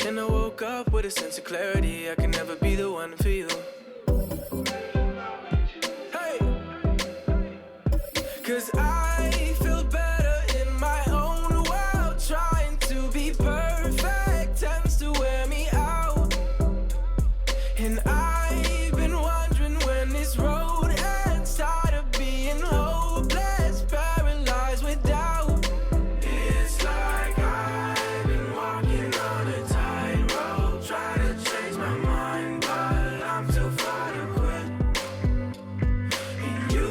And I woke up with a sense of clarity. I can never be the one for you. Hey! 'Cause I feel better in my own world. Trying to be perfect tends to wear me out. And I've been wondering when this road ends. Tired of being hopeless, paralyzed with doubt. It's like I've been walking on a tightrope, trying to change my mind, but I'm too far to quit. And you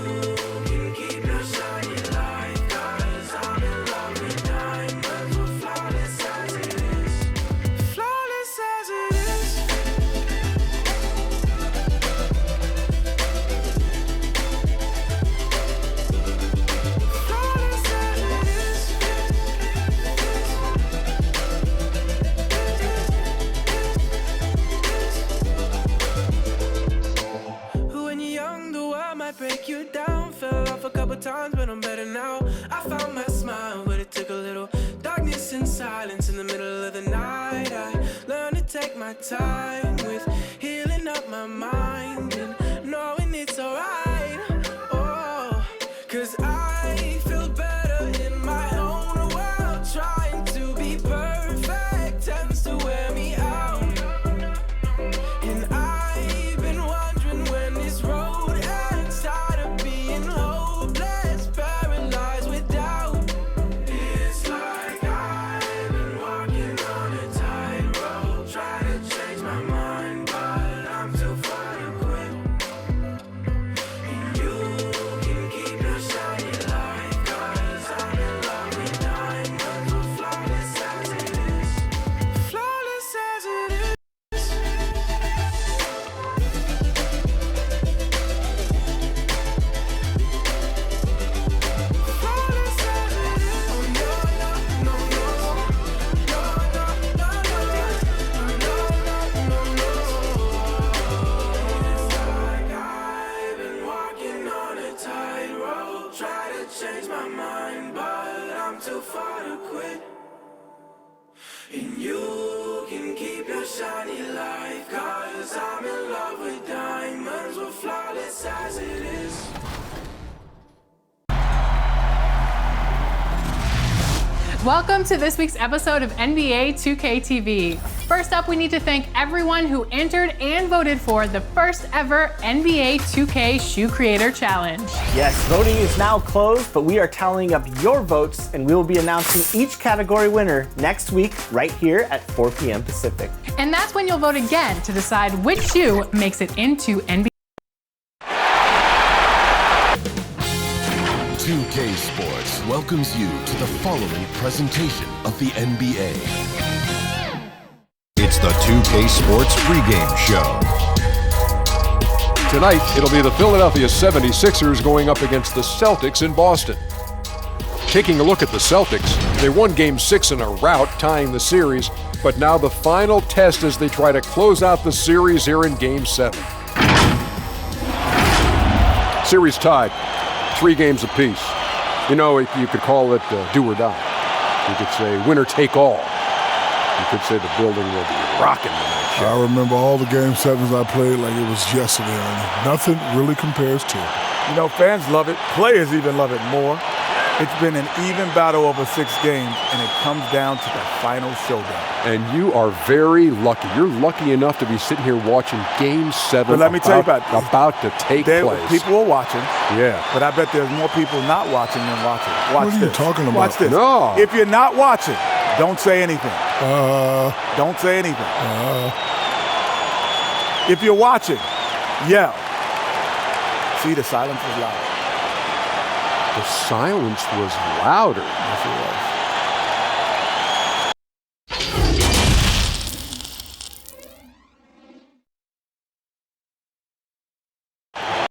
can keep your shiny light, 'cause I'm in love with diamonds. We're flawless as it is. Flawless as it is. Flawless as it is. When you're young, the world might break you down. Fell off a couple times, but I'm better now. I found my smile, but it took a little darkness and silence in the middle of the night. I learned to take my time with healing up my mind and knowing it's alright. Oh, 'cause I feel better in my own world. Trying to be perfect tends to wear me out. And I've been wondering when this road ends. Tired of being hopeless, paralyzed with doubt. It's like I've been walking on a tightrope, trying to change my mind, but I'm too far to quit. And you can keep your shiny light, 'cause I'm in love with diamonds. We're flawless as it is. Flawless as it is. Flawless as it is. Oh no, no, no, no. No, no, no, no. No, no, no, no. It's like I've been walking on a tightrope, try to change my mind, but I'm too far to quit. And you can keep your shiny light, 'cause I'm in love with diamonds. We're flawless as it is. Welcome to this week's episode of NBA 2K TV. First up, we need to thank everyone who entered and voted for the first ever NBA 2K Shoe Creator Challenge. Yes, voting is now closed, but we are tallying up your votes and we will be announcing each category winner next week right here at 4 p.m. Pacific. And that's when you'll vote again to decide which shoe makes it into NBA. 2K Sports welcomes you to the following presentation of the NBA. It's the 2K Sports pregame show. Tonight, it'll be the Philadelphia 76ers going up against the Celtics in Boston. Taking a look at the Celtics, they won Game 6 in a rout, tying the series, but now the final test as they try to close out the series here in Game 7. Series tied, 3 games apiece. You know, you could call it do or die. You could say winner take all. You could say the building will be rocking tonight. I remember all the Game 7s I played like it was yesterday. And nothing really compares to it. You know, fans love it. Players even love it more. It's been an even battle over 6 games, and it comes down to the final showdown. And you are very lucky. You're lucky enough to be sitting here watching Game 7 But let me tell you about to take place. People are watching. Yeah. But I bet there's more people not watching than watching. Watch What are this. you talking about? Watch this. No. If you're not watching, don't say anything. Don't say anything. If you're watching, yell. See, the silence was loud. The silence was louder. Yes, it was.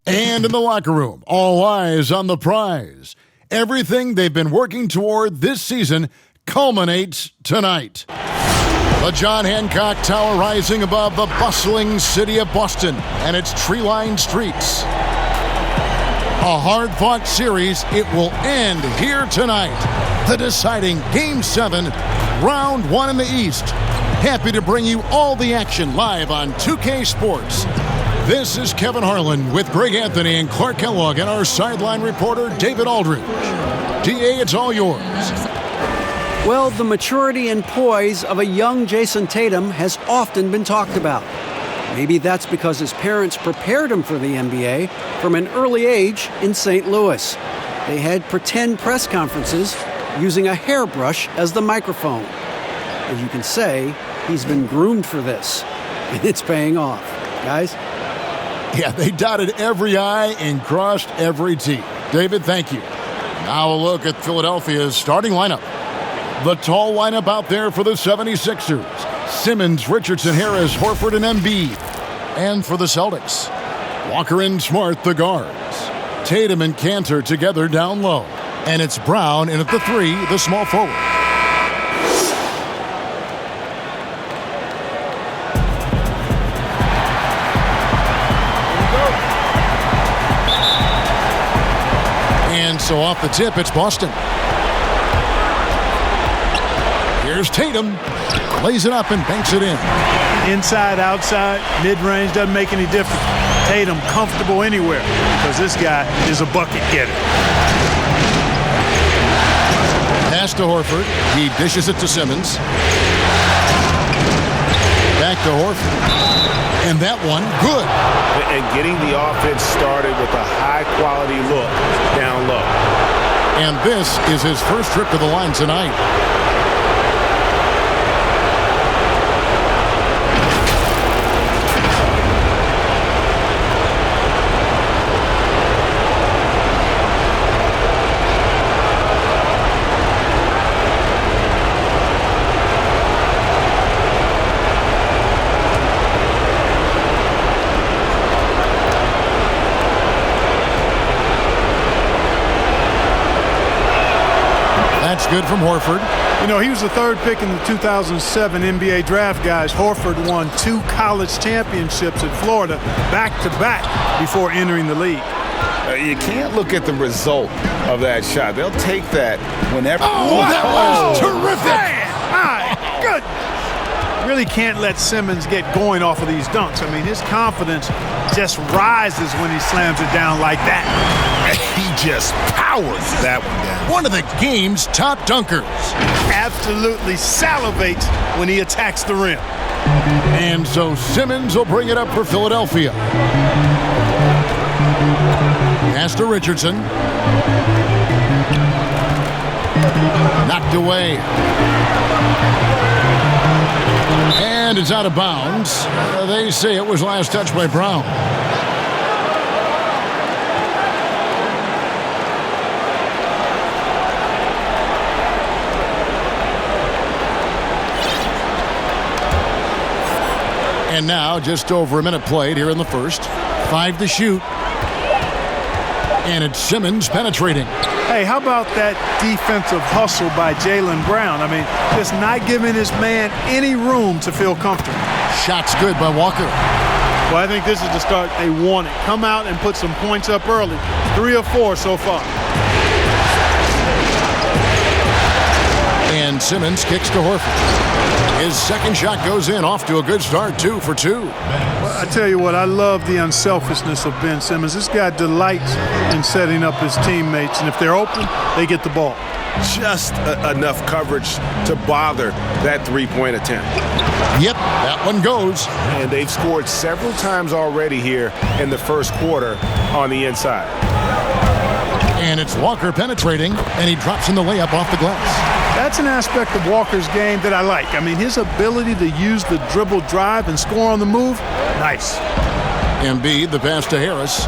And in the locker room, all eyes on the prize. Everything they've been working toward this season culminates tonight. The John Hancock Tower rising above the bustling city of Boston and its tree-lined streets. A hard-fought series, it will end here tonight. The deciding Game 7, Round 1 in the East. Happy to bring you all the action live on 2K Sports. This is Kevin Harlan with Greg Anthony and Clark Kellogg and our sideline reporter, David Aldridge. DA, it's all yours. Well, the maturity and poise of a young Jayson Tatum has often been talked about. Maybe that's because his parents prepared him for the NBA from an early age in St. Louis. They had pretend press conferences using a hairbrush as the microphone. As you can say, he's been groomed for this, and it's paying off. Guys? Yeah, they dotted every I and crossed every T. David, thank you. Now a look at Philadelphia's starting lineup. The tall lineup out there for the 76ers. Simmons, Richardson, Harris, Horford, and Embiid. And for the Celtics, Walker and Smart, the guards. Tatum and Cantor together down low. And it's Brown in at the 3, the small forward. And so off the tip, it's Boston. Here's Tatum. Lays it up and banks it in. Inside, outside, mid-range, doesn't make any difference. Tatum comfortable anywhere because this guy is a bucket getter. Pass to Horford. He dishes it to Simmons. Back to Horford. And that one, good. And getting the offense started with a high-quality look down low. And this is his first trip to the line tonight. That's good from Horford. You know, he was the third pick in the 2007 NBA draft, guys. Horford won 2 college championships at Florida back-to-back before entering the league. You can't look at the result of that shot. They'll take that whenever. Oh, that was terrific. Man, my goodness. Really can't let Simmons get going off of these dunks. I mean, his confidence just rises when he slams it down like that. He just powers that one down. One of the game's top dunkers. Absolutely salivates when he attacks the rim. And so Simmons will bring it up for Philadelphia. Pass to Richardson. Knocked away. And it's out of bounds. They say it was last touched by Brown. And now, just over a minute played here in the first. 5 to shoot. And it's Simmons penetrating. Hey, how about that defensive hustle by Jaylen Brown? I mean, just not giving this man any room to feel comfortable. Shot's good by Walker. Well, I think this is the start they wanted. Come out and put some points up early. 3 or 4 so far. And Simmons kicks to Horford. His second shot goes in, off to a good start, 2 for 2. Well, I tell you what, I love the unselfishness of Ben Simmons. This guy delights in setting up his teammates, and if they're open, they get the ball. Just enough coverage to bother that three-point attempt. Yep, that one goes. And they've scored several times already here in the first quarter on the inside. And it's Walker penetrating, and he drops in the layup off the glass. That's an aspect of Walker's game that I like. I mean, his ability to use the dribble drive and score on the move, nice. Embiid, the pass to Harris.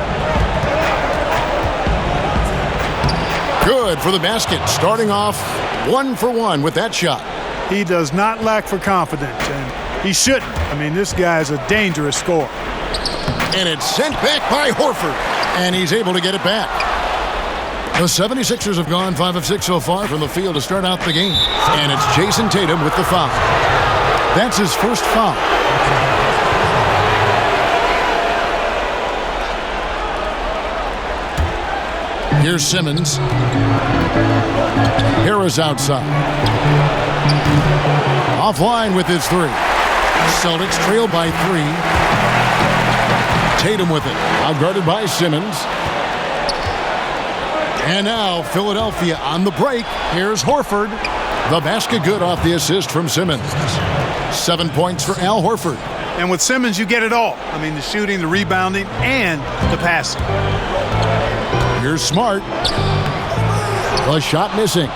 Good for the basket, starting off 1 for 1 with that shot. He does not lack for confidence, and he shouldn't. I mean, this guy is a dangerous scorer. And it's sent back by Horford, and he's able to get it back. The 76ers have gone 5 of 6 so far from the field to start out the game. And it's Jayson Tatum with the foul. That's his first foul. Here's Simmons. Harris outside. Offline with his three. Celtics trail by 3. Tatum with it. Outguarded by Simmons. And now Philadelphia on the break. Here's Horford. The basket good off the assist from Simmons. 7 points for Al Horford. And with Simmons, you get it all. I mean, the shooting, the rebounding, and the passing. Here's Smart. The shot missing.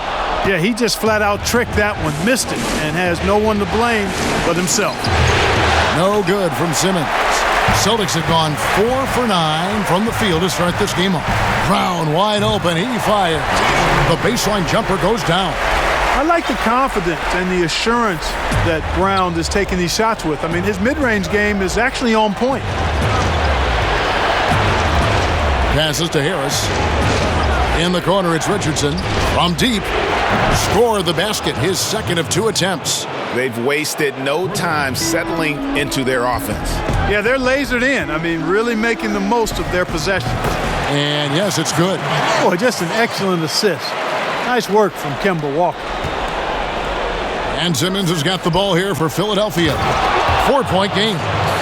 Yeah, he just flat out tricked that one, missed it, and has no one to blame but himself. No good from Simmons. Celtics have gone 4 for 9 from the field to start this game off. Brown wide open. He fires. The baseline jumper goes down. I like the confidence and the assurance that Brown is taking these shots with. I mean, his mid-range game is actually on point. Passes to Harris. In the corner, it's Richardson. From deep. Score the basket, his second of 2 attempts. They've wasted no time settling into their offense. Yeah, they're lasered in. I mean, really making the most of their possession. And yes, it's good. Boy, just an excellent assist. Nice work from Kemba Walker. And Simmons has got the ball here for Philadelphia. 4-point game.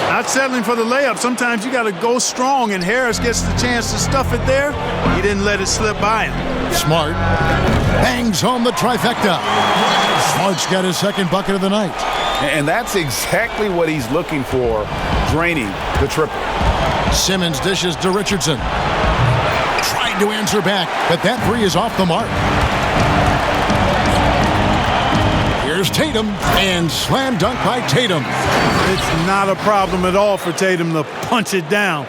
Not settling for the layup. Sometimes you got to go strong, and Harris gets the chance to stuff it there. He didn't let it slip by him. Smart bangs home the trifecta. Smart's got his second bucket of the night. And that's exactly what he's looking for, draining the triple. Simmons dishes to Richardson. Tried to answer back, but that three is off the mark. Here's Tatum, and slam dunk by Tatum. It's not a problem at all for Tatum to punch it down.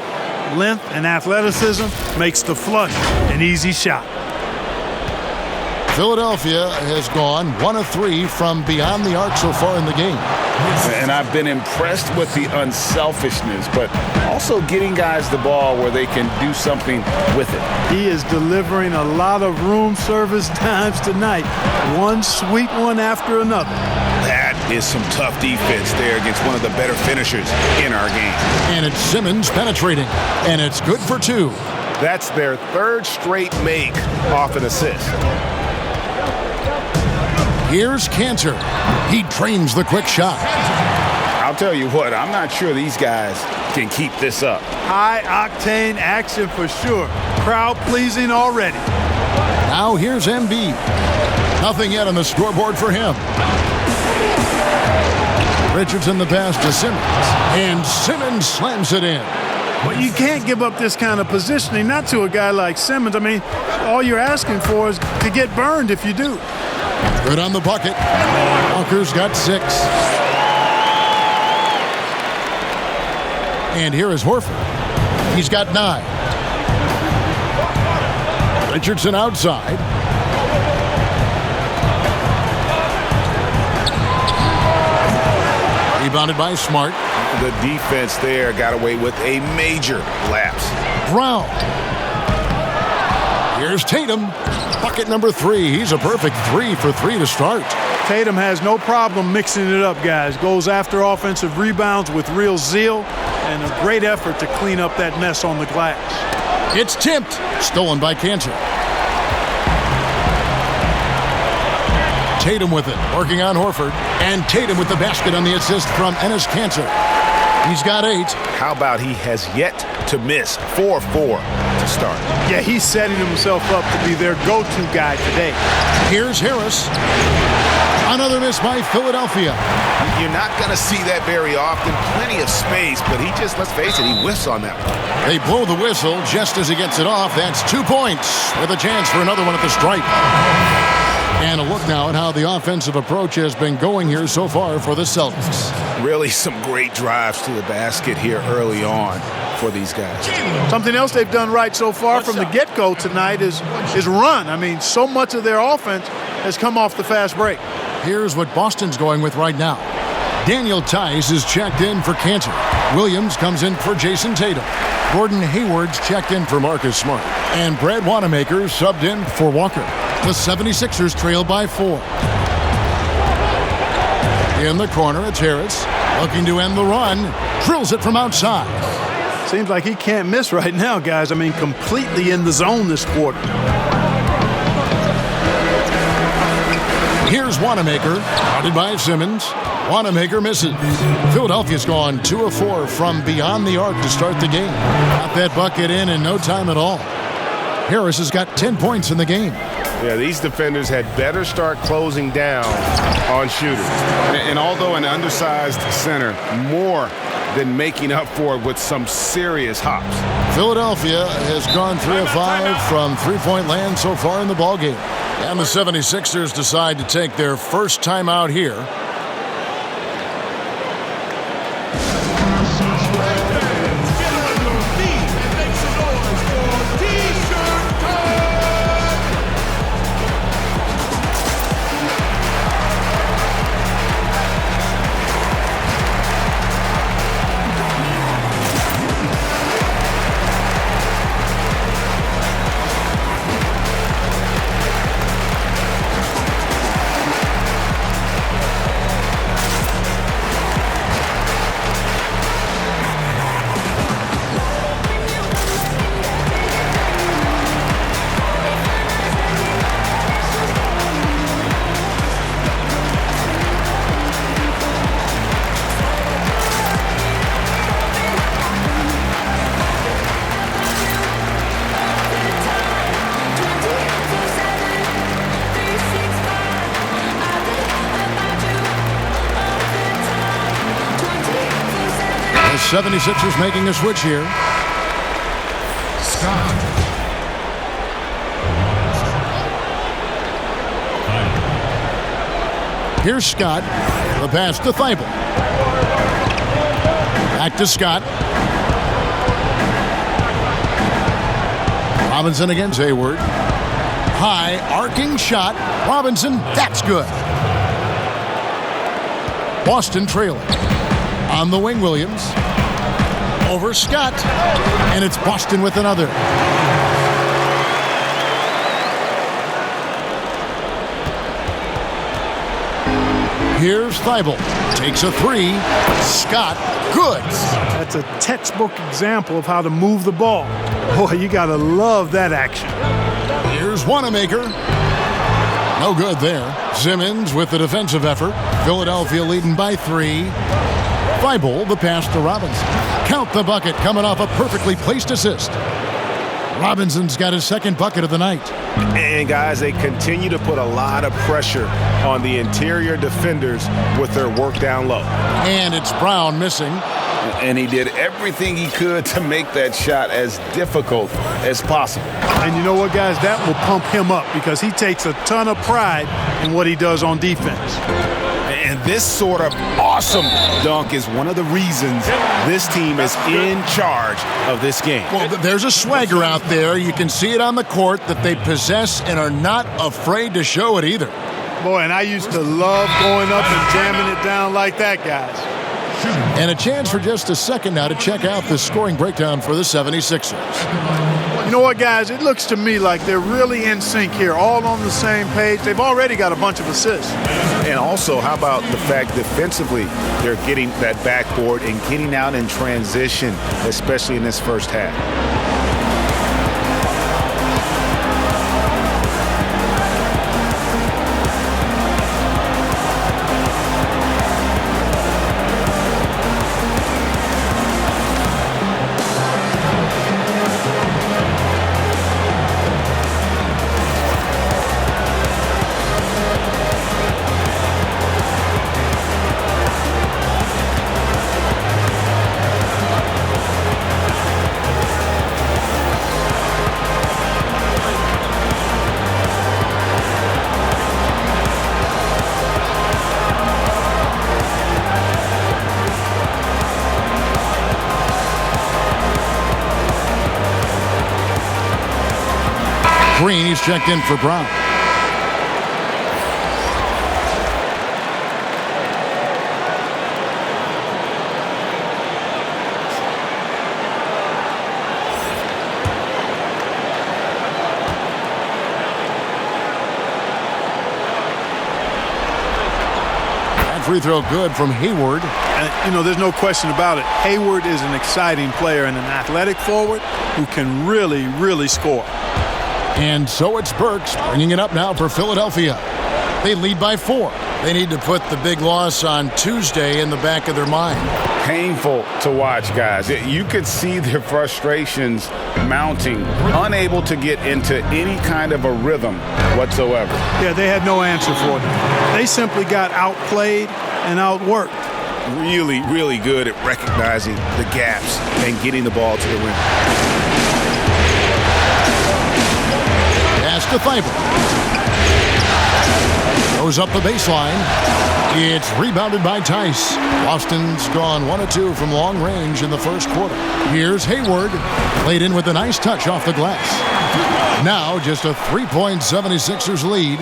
Length and athleticism makes the flush an easy shot. Philadelphia has gone 1 of 3 from beyond the arc so far in the game. And I've been impressed with the unselfishness, but also getting guys the ball where they can do something with it. He is delivering a lot of room service times tonight. One sweet one after another. That is some tough defense there against one of the better finishers in our game. And it's Simmons penetrating, and it's good for 2. That's their 3rd straight make off an assist. Here's Cantor. He drains the quick shot. I'll tell you what, I'm not sure these guys can keep this up. High-octane action for sure. Crowd-pleasing already. Now here's Embiid. Nothing yet on the scoreboard for him. Richardson the pass to Simmons. And Simmons slams it in. But you can't give up this kind of positioning, not to a guy like Simmons. I mean, all you're asking for is to get burned if you do. Good on the bucket. Walker's got 6. And here is Horford. He's got 9. Richardson outside. Rebounded by Smart. The defense there got away with a major lapse. Brown. Here's Tatum. Bucket number 3. He's a perfect 3 for 3 to start. Tatum has no problem mixing it up, guys. Goes after offensive rebounds with real zeal and a great effort to clean up that mess on the glass. It's tipped. Stolen by Cantor. Tatum with it. Working on Horford. And Tatum with the basket on the assist from Enes Kanter. He's got 8. How about he has yet to miss 4-4 to start? Yeah, he's setting himself up to be their go-to guy today. Here's Harris. Another miss by Philadelphia. You're not going to see that very often. Plenty of space, but he just, let's face it, he whiffs on that one. They blow the whistle just as he gets it off. That's 2 points with a chance for another one at the stripe. And a look now at how the offensive approach has been going here so far for the Celtics. Really some great drives to the basket here early on for these guys. Something else they've done right so far from the get-go tonight is run. I mean, so much of their offense has come off the fast break. Here's what Boston's going with right now. Daniel Tice is checked in for Cantor. Williams comes in for Jayson Tatum. Gordon Hayward's checked in for Marcus Smart. And Brad Wanamaker subbed in for Walker. The 76ers trail by 4. In the corner, it's Harris. Looking to end the run. Drills it from outside. Seems like he can't miss right now, guys. I mean, completely in the zone this quarter. Here's Wanamaker, guarded by Simmons. Wanamaker misses. Philadelphia's gone 2 of 4 from beyond the arc to start the game. Got that bucket in no time at all. Harris has got 10 points in the game. Yeah, these defenders had better start closing down on shooters. And although an undersized center, more than making up for it with some serious hops. Philadelphia has gone 3 of 5 from three-point land so far in the ballgame. And the 76ers decide to take their first time out here. The 76ers making a switch here. Scott. Here's Scott. The pass to Thibault. Back to Scott. Robinson against Hayward. High arcing shot. Robinson, that's good. Boston trailing. On the wing, Williams. Over Scott. And it's Boston with another. Here's Thibault. Takes a three. Scott, good. That's a textbook example of how to move the ball. Boy, you got to love that action. Here's Wanamaker. No good there. Simmons with the defensive effort. Philadelphia leading by 3. Thibault, the pass to Robinson. Count the bucket coming off a perfectly placed assist. Robinson's got his second bucket of the night. And guys, they continue to put a lot of pressure on the interior defenders with their work down low. And it's Brown missing. And he did everything he could to make that shot as difficult as possible. And you know what, guys? That will pump him up because he takes a ton of pride in what he does on defense. And this sort of awesome dunk is one of the reasons this team is in charge of this game. Well, there's a swagger out there. You can see it on the court that they possess and are not afraid to show it either. Boy, and I used to love going up and jamming it down like that, guys. And a chance for just a second now to check out the scoring breakdown for the 76ers. You know what, guys? It looks to me like they're really in sync here, all on the same page. They've already got a bunch of assists. And also, how about the fact defensively they're getting that backboard and getting out in transition, especially in this first half. Green, he's checked in for Brown. That free throw good from Hayward. You know, there's no question about it. Hayward is an exciting player and an athletic forward who can really, really score. And so it's Burks bringing it up now for Philadelphia. They lead by 4. They need to put the big loss on Tuesday in the back of their mind. Painful to watch, guys. You could see their frustrations mounting, unable to get into any kind of a rhythm whatsoever. Yeah, they had no answer for them. They simply got outplayed and outworked. Really, really good at recognizing the gaps and getting the ball to the rim. Pass to Thibault. Goes up the baseline. It's rebounded by Tice. Boston's gone 1 of 2 from long range in the first quarter. Here's Hayward. Played in with a nice touch off the glass. Now just a 3-point 76ers lead.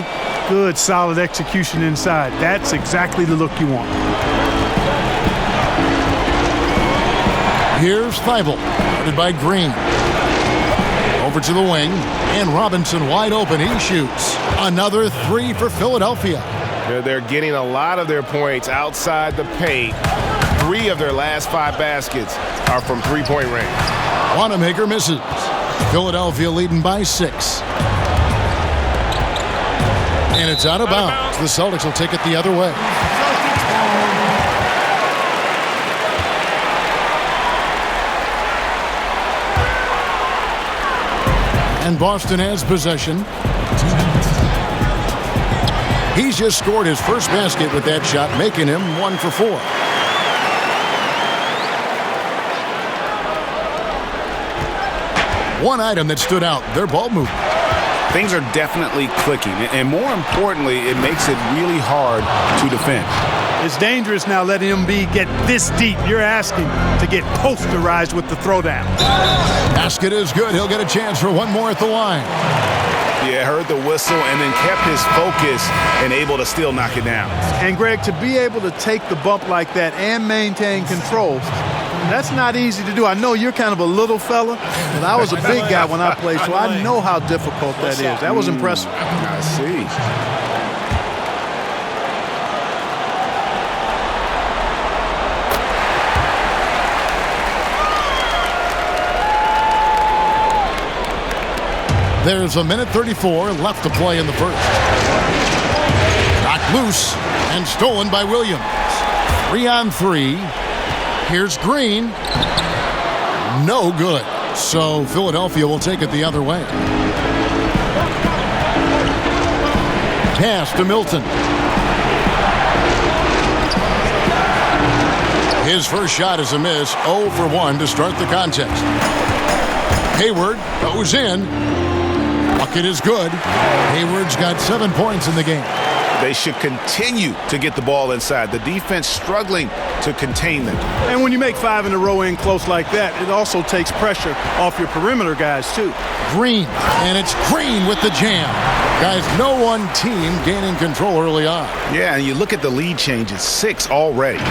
Good, solid execution inside. That's exactly the look you want. Here's Thibault. Guarded by Green. Over to the wing. And Robinson wide open. He shoots. Another 3 for Philadelphia. They're getting a lot of their points outside the paint. 3 of their last 5 baskets are from three-point range. Wanamaker misses. Philadelphia leading by 6. And it's out of bounds. The Celtics will take it the other way. And Boston has possession. He's just scored his first basket with that shot, making him 1 for 4. One item that stood out, their ball movement. Things are definitely clicking, and more importantly, it makes it really hard to defend. It's dangerous now letting Embiid get this deep. You're asking to get posterized with the throwdown. Basket is good. He'll get a chance for one more at the line. Yeah, heard the whistle and then kept his focus and able to still knock it down. And, Greg, to be able to take the bump like that and maintain control, that's not easy to do. I know you're kind of a little fella, but I was a big guy when I played, so I know how difficult that is. That was impressive. I see. There's a minute 34 left to play in the first. Knocked loose and stolen by Williams. 3 on 3. Here's Green. No good. So Philadelphia will take it the other way. Pass to Milton. His first shot is a miss. 0 for 1 to start the contest. Hayward goes in. Bucket is good. Hayward's got 7 points in the game. They should continue to get the ball inside. The defense struggling to contain them. And when you make 5 in a row in close like that, it also takes pressure off your perimeter guys, too. Green, and it's Green with the jam. Guys, no one team gaining control early on. Yeah, and you look at the lead changes, 6 already.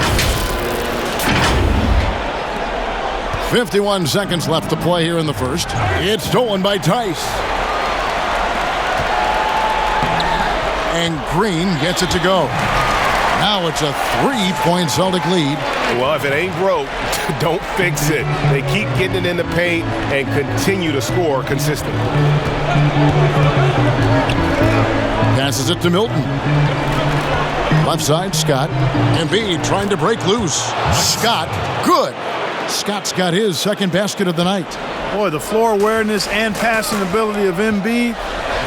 51 seconds left to play here in the first. It's stolen by Tice. And Green gets it to go. Now it's a 3-point Celtic lead. Well, if it ain't broke, don't fix it. They keep getting it in the paint and continue to score consistently. Passes it to Milton. Left side, Scott. Embiid trying to break loose. Scott, good. Scott's got his second basket of the night. Boy, the floor awareness and passing ability of Embiid,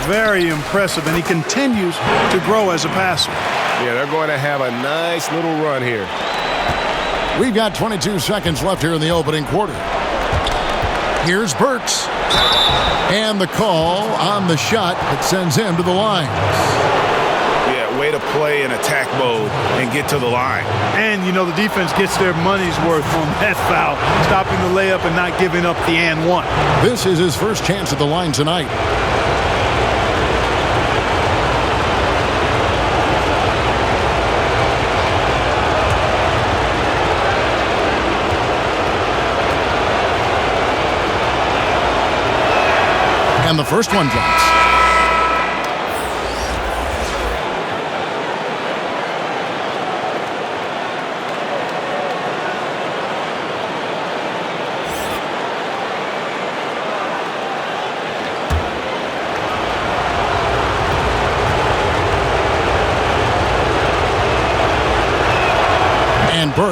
very impressive, and he continues to grow as a passer. Yeah, they're going to have a nice little run here. We've got 22 seconds left here in the opening quarter. Here's Burks. And the call on the shot that sends him to the line. Yeah, way to play in attack mode and get to the line. And, you know, the defense gets their money's worth on that foul, stopping the layup and not giving up the and one. This is his first chance at the line tonight. And the first one drops.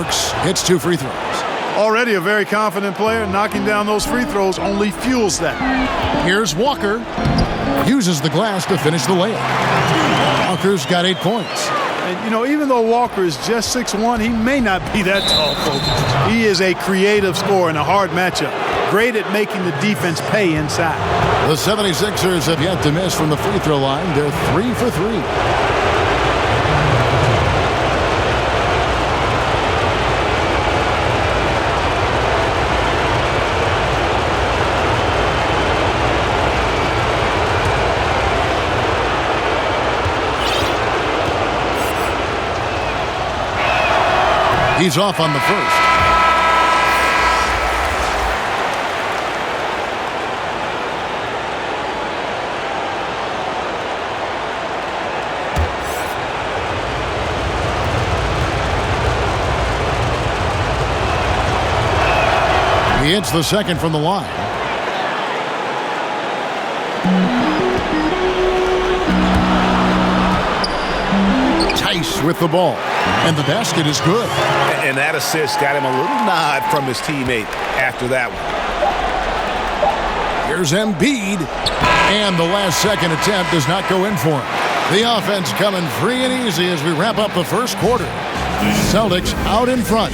Burks hits 2 free throws. Already a very confident player. Knocking down those free throws only fuels that. Here's Walker. Uses the glass to finish the layup. Walker's got 8 points. And, you know, even though Walker is just 6'1", he may not be that tall, folks. He is a creative scorer in a hard matchup. Great at making the defense pay inside. The 76ers have yet to miss from the free throw line. They're 3 for 3. He's off on the first. He hits the second from the line. Tice with the ball. And the basket is good. And that assist got him a little nod from his teammate after that one. Here's Embiid. And the last second attempt does not go in for him. The offense coming free and easy as we wrap up the first quarter. Celtics out in front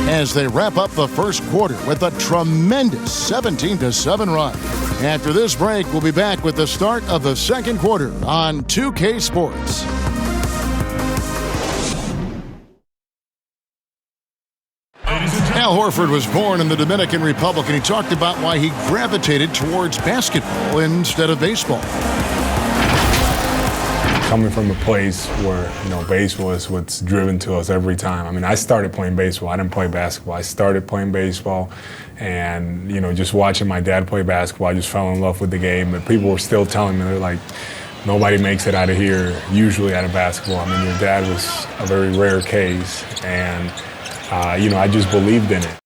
as they wrap up the first quarter with a tremendous 17-7 run. After this break, we'll be back with the start of the second quarter on 2K Sports. Al Horford was born in the Dominican Republic, and he talked about why he gravitated towards basketball instead of baseball. Coming from a place where, you know, baseball is what's driven to us every time. I mean, I started playing baseball. I didn't play basketball. I started playing baseball, and, you know, just watching my dad play basketball, I just fell in love with the game. But people were still telling me, they're like, nobody makes it out of here usually out of basketball. I mean, your dad was a very rare case, and you know, I just believed in it.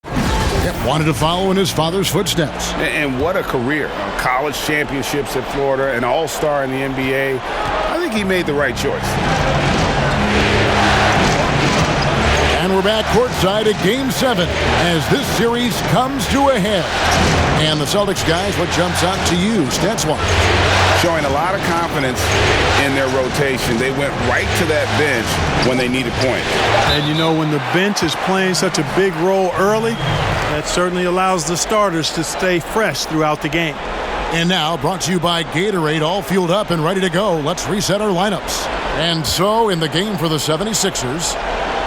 Wanted to follow in his father's footsteps. And what a career. College championships at Florida, an all-star in the NBA. I think he made the right choice. And we're back courtside at Game 7 as this series comes to a head. And the Celtics guys, what jumps out to you, stats-wise? Showing a lot of confidence in their rotation. They went right to that bench when they needed points. And you know, when the bench is playing such a big role early, that certainly allows the starters to stay fresh throughout the game. And now, brought to you by Gatorade, all fueled up and ready to go. Let's reset our lineups. And so, in the game for the 76ers,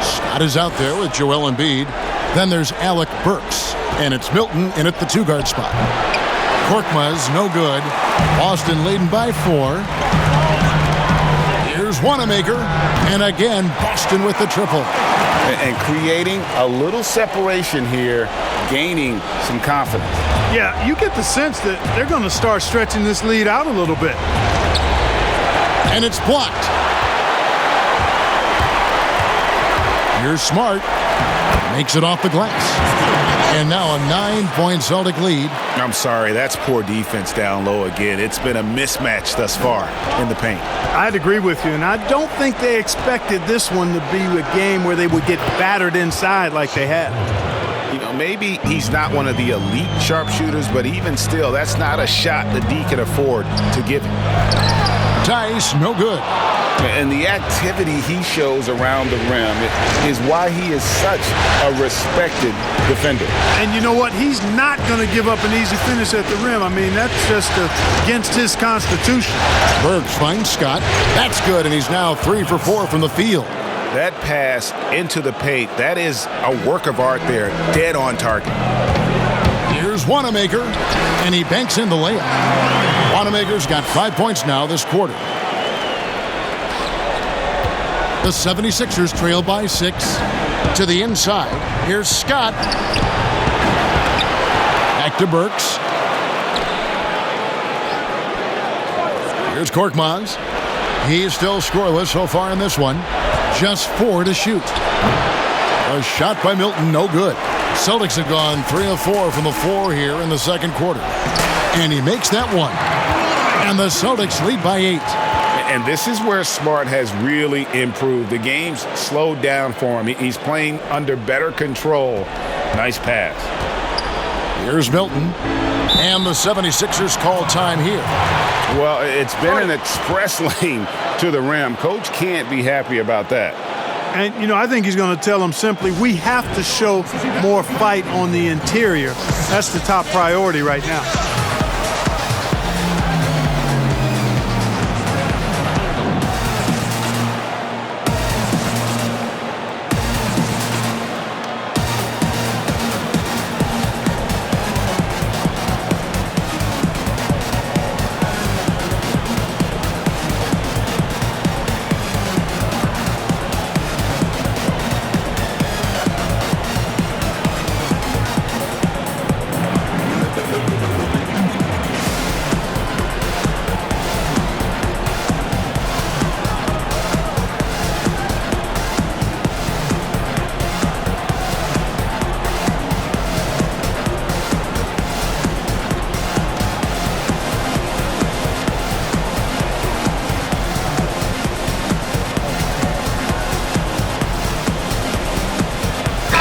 Scott is out there with Joel Embiid. Then there's Alec Burks, and it's Milton in at the 2-guard spot. Korkmaz, no good. Boston leading by 4. Here's Wanamaker, and again, Boston with the triple. And creating a little separation here, gaining some confidence. Yeah, you get the sense that they're going to start stretching this lead out a little bit. And it's blocked. Here's Smart. Makes it off the glass. And now a 9-point Celtic lead. I'm sorry, that's poor defense down low again. It's been a mismatch thus far in the paint. I'd agree with you, and I don't think they expected this one to be a game where they would get battered inside like they had. You know, maybe he's not one of the elite sharpshooters, but even still, that's not a shot that D can afford to give him. Tice, no good. And the activity he shows around the rim is why he is such a respected defender. And you know what? He's not going to give up an easy finish at the rim. I mean, that's just against his constitution. Burks finds Scott. That's good, and he's now 3 for 4 from the field. That pass into the paint, that is a work of art there, dead on target. Here's Wanamaker, and he banks in the layup. Wanamaker's got 5 points now this quarter. The 76ers trail by 6 to the inside. Here's Scott. Back to Burks. Here's Korkmaz. He's still scoreless so far in this one. Just 4 to shoot. A shot by Milton, no good. Celtics have gone 3 of 4 from the floor here in the second quarter. And he makes that one. And the Celtics lead by 8. And this is where Smart has really improved. The game's slowed down for him. He's playing under better control. Nice pass. Here's Milton. And the 76ers call time here. Well, it's been an express lane to the rim. Coach can't be happy about that. And, I think he's going to tell them simply, we have to show more fight on the interior. That's the top priority right now.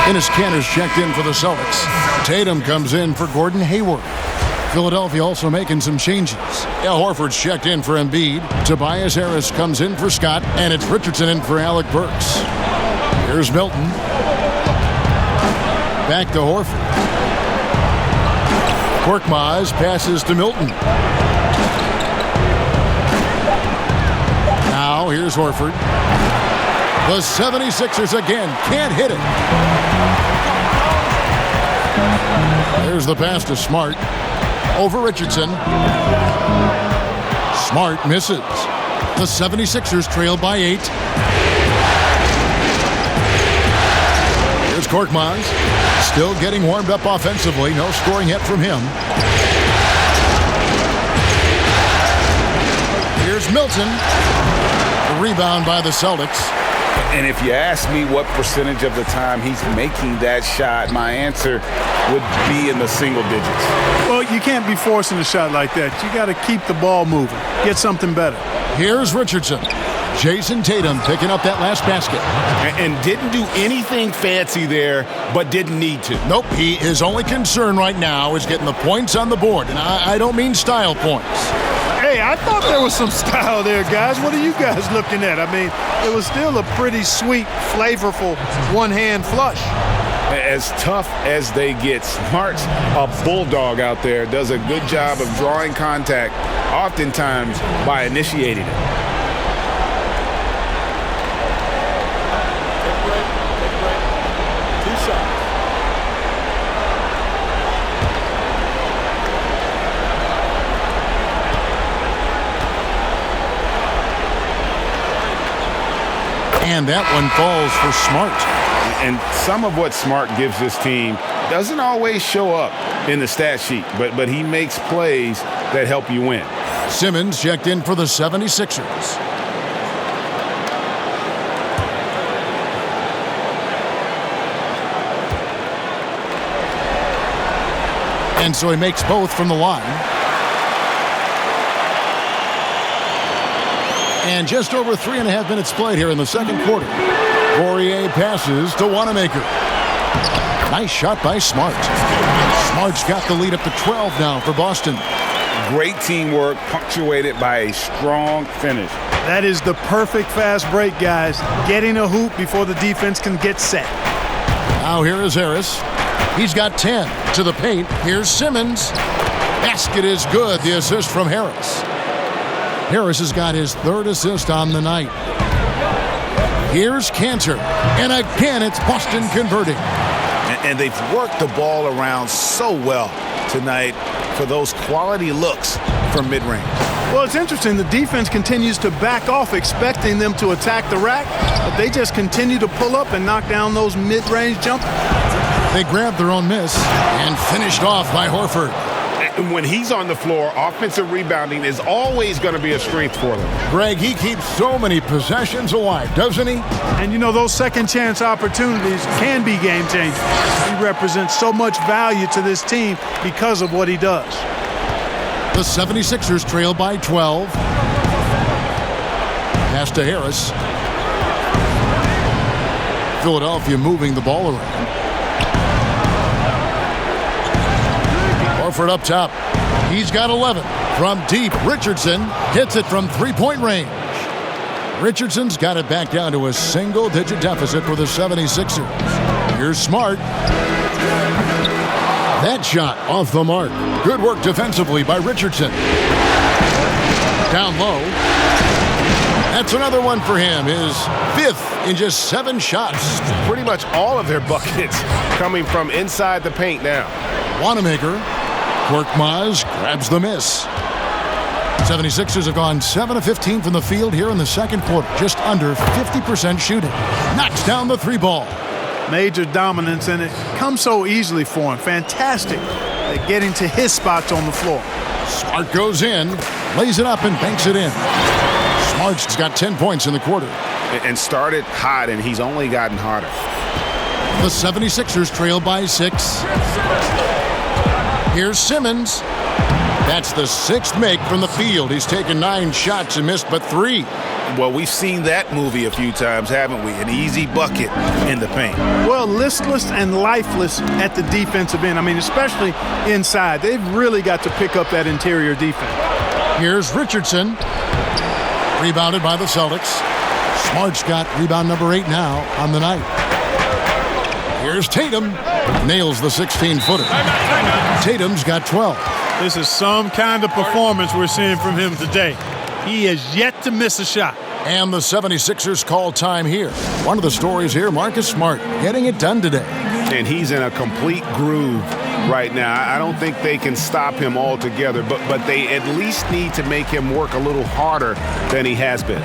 Enes Kanter's checked in for the Celtics. Tatum comes in for Gordon Hayward. Philadelphia also making some changes. Horford's checked in for Embiid. Tobias Harris comes in for Scott. And it's Richardson in for Alec Burks. Here's Milton. Back to Horford. Korkmaz passes to Milton. Now here's Horford. The 76ers again can't hit it. There's the pass to Smart. Over Richardson. Smart misses. The 76ers trail by 8. Here's Korkmaz. Still getting warmed up offensively. No scoring yet from him. Here's Milton. The rebound by the Celtics. And if you ask me what percentage of the time he's making that shot, my answer would be in the single digits. Well, you can't be forcing a shot like that. You got to keep the ball moving. Get something better. Here's Richardson. Jayson Tatum picking up that last basket. And didn't do anything fancy there, but didn't need to. Nope. His only concern right now is getting the points on the board. And I don't mean style points. Hey, I thought there was some style there, guys. What are you guys looking at? I mean, it was still a pretty sweet, flavorful one-hand flush. As tough as they get, Smart's a bulldog out there, does a good job of drawing contact, oftentimes by initiating it. And that one falls for Smart. And some of what Smart gives this team doesn't always show up in the stat sheet, but he makes plays that help you win. Simmons checked in for the 76ers. And so he makes both from the line. And just over 3.5 minutes played here in the second quarter. Poirier passes to Wanamaker. Nice shot by Smart. Smart's got the lead up to 12 now for Boston. Great teamwork punctuated by a strong finish. That is the perfect fast break, guys. Getting a hoop before the defense can get set. Now here is Harris. He's got 10 to the paint. Here's Simmons. Basket is good. The assist from Harris. Harris has got his third assist on the night. Here's Kanter. And again, it's Boston converting. And they've worked the ball around so well tonight for those quality looks from mid-range. Well, it's interesting. The defense continues to back off, expecting them to attack the rack, but they just continue to pull up and knock down those mid-range jumpers. They grabbed their own miss and finished off by Horford. When he's on the floor, offensive rebounding is always going to be a strength for them. Greg, he keeps so many possessions alive, doesn't he? And you know, those second chance opportunities can be game changers. He represents so much value to this team because of what he does. The 76ers trail by 12. Pass to Harris. Philadelphia moving the ball around. Horford up top. He's got 11. From deep, Richardson hits it from three-point range. Richardson's got it back down to a single-digit deficit for the 76ers. Here's Smart. That shot off the mark. Good work defensively by Richardson. Down low. That's another one for him. His fifth in just 7 shots. Pretty much all of their buckets coming from inside the paint now. Wanamaker. Korkmaz grabs the miss. 76ers have gone 7 of 15 from the field here in the second quarter. Just under 50% shooting. Knocks down the 3-ball. Major dominance, and it comes so easily for him. Fantastic at getting to his spots on the floor. Smart goes in, lays it up, and banks it in. Smart's got 10 points in the quarter. And started hot, and he's only gotten hotter. The 76ers trail by 6. Here's Simmons. That's the 6th make from the field. He's taken 9 shots and missed but 3. Well, we've seen that movie a few times, haven't we? An easy bucket in the paint. Well, listless and lifeless at the defensive end. I mean, especially inside. They've really got to pick up that interior defense. Here's Richardson. Rebounded by the Celtics. Smart's got rebound number 8 now on the night. Here's Tatum. Nails the 16-footer. Tatum's got 12. This is some kind of performance we're seeing from him today. He has yet to miss a shot. And the 76ers call time here. One of the stories here, Marcus Smart getting it done today. And he's in a complete groove right now. I don't think they can stop him altogether, but they at least need to make him work a little harder than he has been.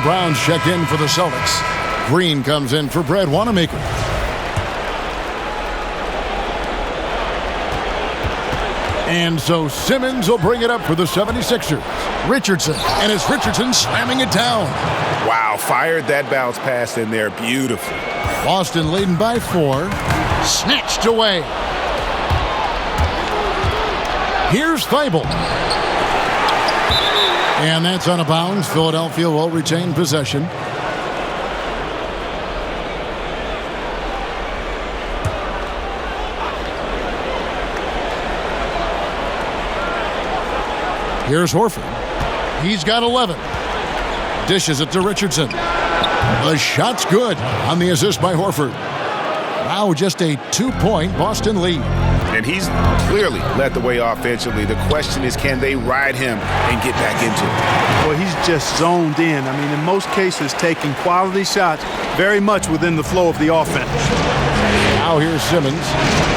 Brown's checked in for the Celtics. Green comes in for Brad Wanamaker. And so Simmons will bring it up for the 76ers. Richardson, and it's Richardson slamming it down. Wow, fired that bounce pass in there beautifully. Boston leading by 4. Snatched away. Here's Thibault. And that's out of bounds. Philadelphia will retain possession. Here's Horford. He's got 11. Dishes it to Richardson. The shot's good on the assist by Horford. Now just a 2-point Boston lead. And he's clearly led the way offensively. The question is, can they ride him and get back into it? Well, he's just zoned in. I mean, in most cases, taking quality shots very much within the flow of the offense. Now here's Simmons.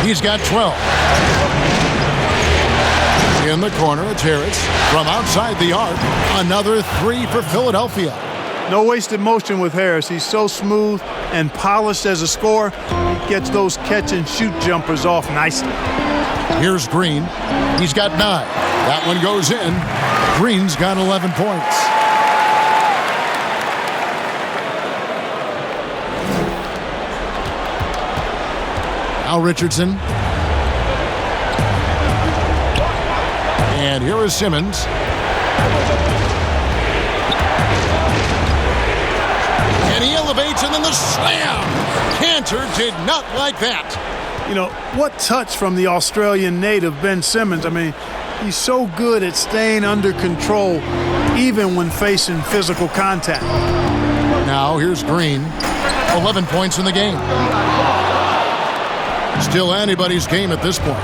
He's got 12. In the corner, it's Harris. From outside the arc, another 3 for Philadelphia. No wasted motion with Harris. He's so smooth and polished as a scorer. He gets those catch-and-shoot jumpers off nicely. Here's Green. He's got 9. That one goes in. Green's got 11 points. Now Richardson. And here is Simmons. And he elevates, and then the slam. Cantor did not like that. You know, what touch from the Australian native, Ben Simmons. I mean, he's so good at staying under control, even when facing physical contact. Now here's Green. 11 points in the game. Still anybody's game at this point.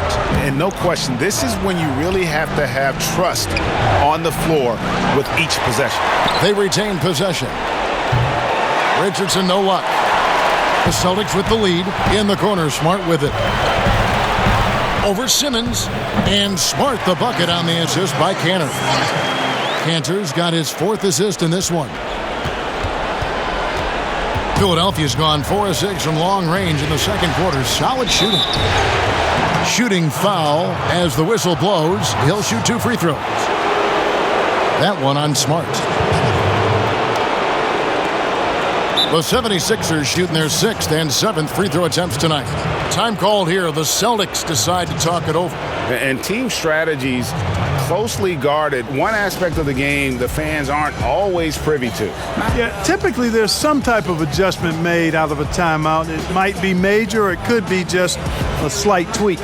And no question, this is when you really have to have trust on the floor with each possession. They retain possession. Richardson, no luck. The Celtics with the lead. In the corner, Smart with it. Over Simmons. And Smart the bucket on the assist by Cantor. Cantor's got his 4th assist in this one. Philadelphia's gone 4 of 6 from long range in the second quarter. Solid shooting. Shooting foul as the whistle blows. He'll shoot 2 free throws. That one on Smart. The 76ers shooting their 6th and 7th free throw attempts tonight. Time called here. The Celtics decide to talk it over. And team strategies closely guarded. One aspect of the game the fans aren't always privy to. Yeah, typically there's some type of adjustment made out of a timeout. It might be major, or it could be just a slight tweak.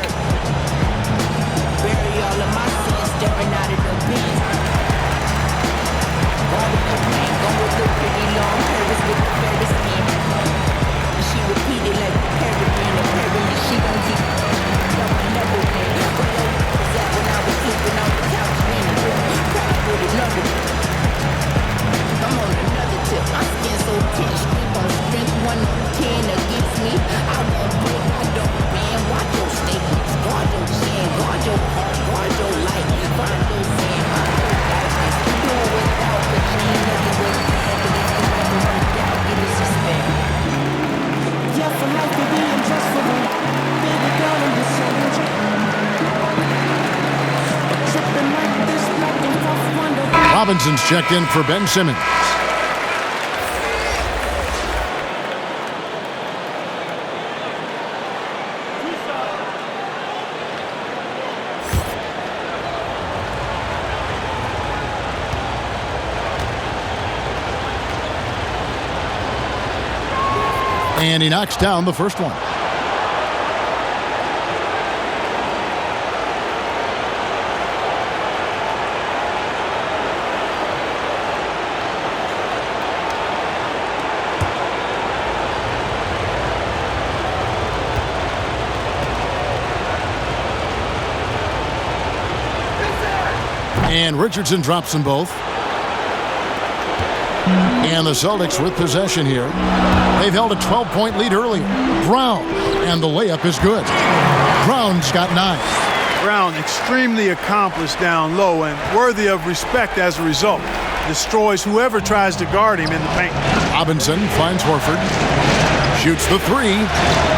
Robinson's checked in for Ben Simmons. And he knocks down the first one. And Richardson drops them both. And the Celtics with possession here. They've held a 12-point lead earlier. Brown, and the layup is good. Brown's got 9. Brown extremely accomplished down low and worthy of respect as a result. Destroys whoever tries to guard him in the paint. Robinson finds Horford. Shoots the 3.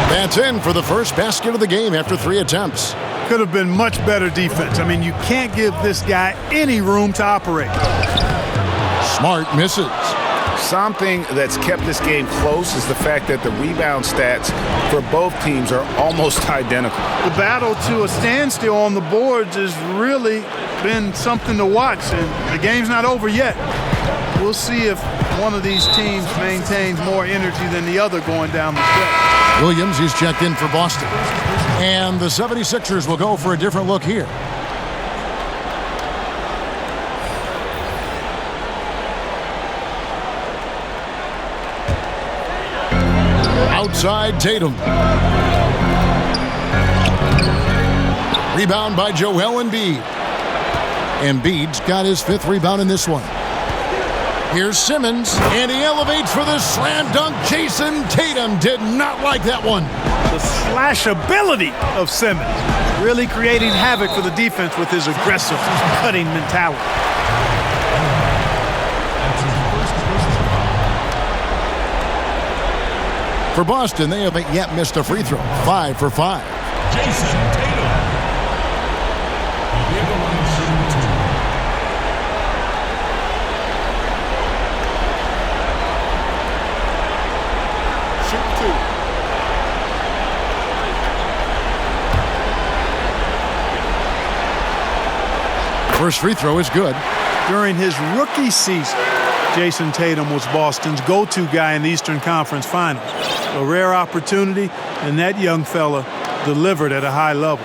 That's in for the first basket of the game after 3 attempts. Could have been much better defense. I mean, you can't give this guy any room to operate. Smart misses. Something that's kept this game close is the fact that the rebound stats for both teams are almost identical. The battle to a standstill on the boards has really been something to watch, and the game's not over yet. We'll see if one of these teams maintains more energy than the other going down the stretch. Williams, he's checked in for Boston. And the 76ers will go for a different look here. Outside Tatum. Rebound by Joel Embiid. Embiid's got his 5th rebound in this one. Here's Simmons, and he elevates for the slam dunk. Jayson Tatum did not like that one. The slash ability of Simmons, really creating havoc for the defense with his aggressive, cutting mentality. For Boston, they haven't yet missed a free throw. 5 for 5. Jayson Tatum. First free throw is good. During his rookie season, Jayson Tatum was Boston's go-to guy in the Eastern Conference Finals. A rare opportunity, and that young fella delivered at a high level.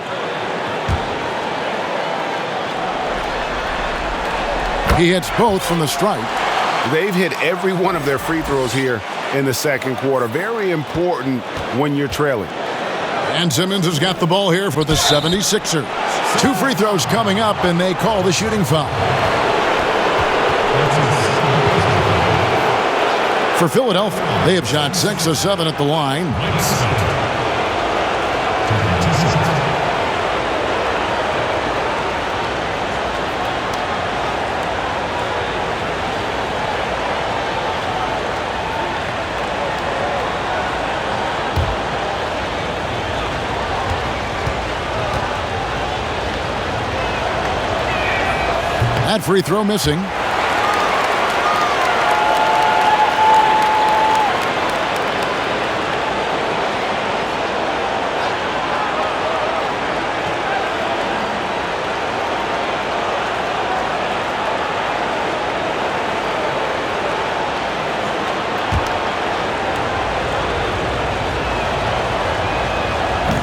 He hits both from the stripe. They've hit every one of their free throws here in the second quarter. Very important when you're trailing. And Simmons has got the ball here for the 76ers. 2 free throws coming up, and they call the shooting foul. For Philadelphia, they have shot 6 of 7 at the line. That free throw missing.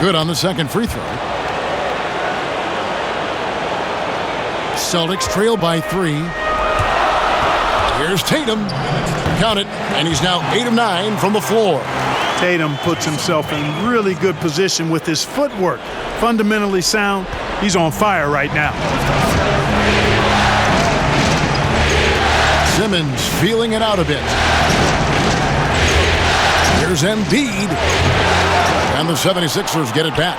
Good on the second free throw. Celtics trail by 3. Here's Tatum. Count it, and he's now 8 of 9 from the floor. Tatum puts himself in really good position with his footwork. Fundamentally sound. He's on fire right now. Simmons feeling it out a bit. Here's Embiid. And the 76ers get it back.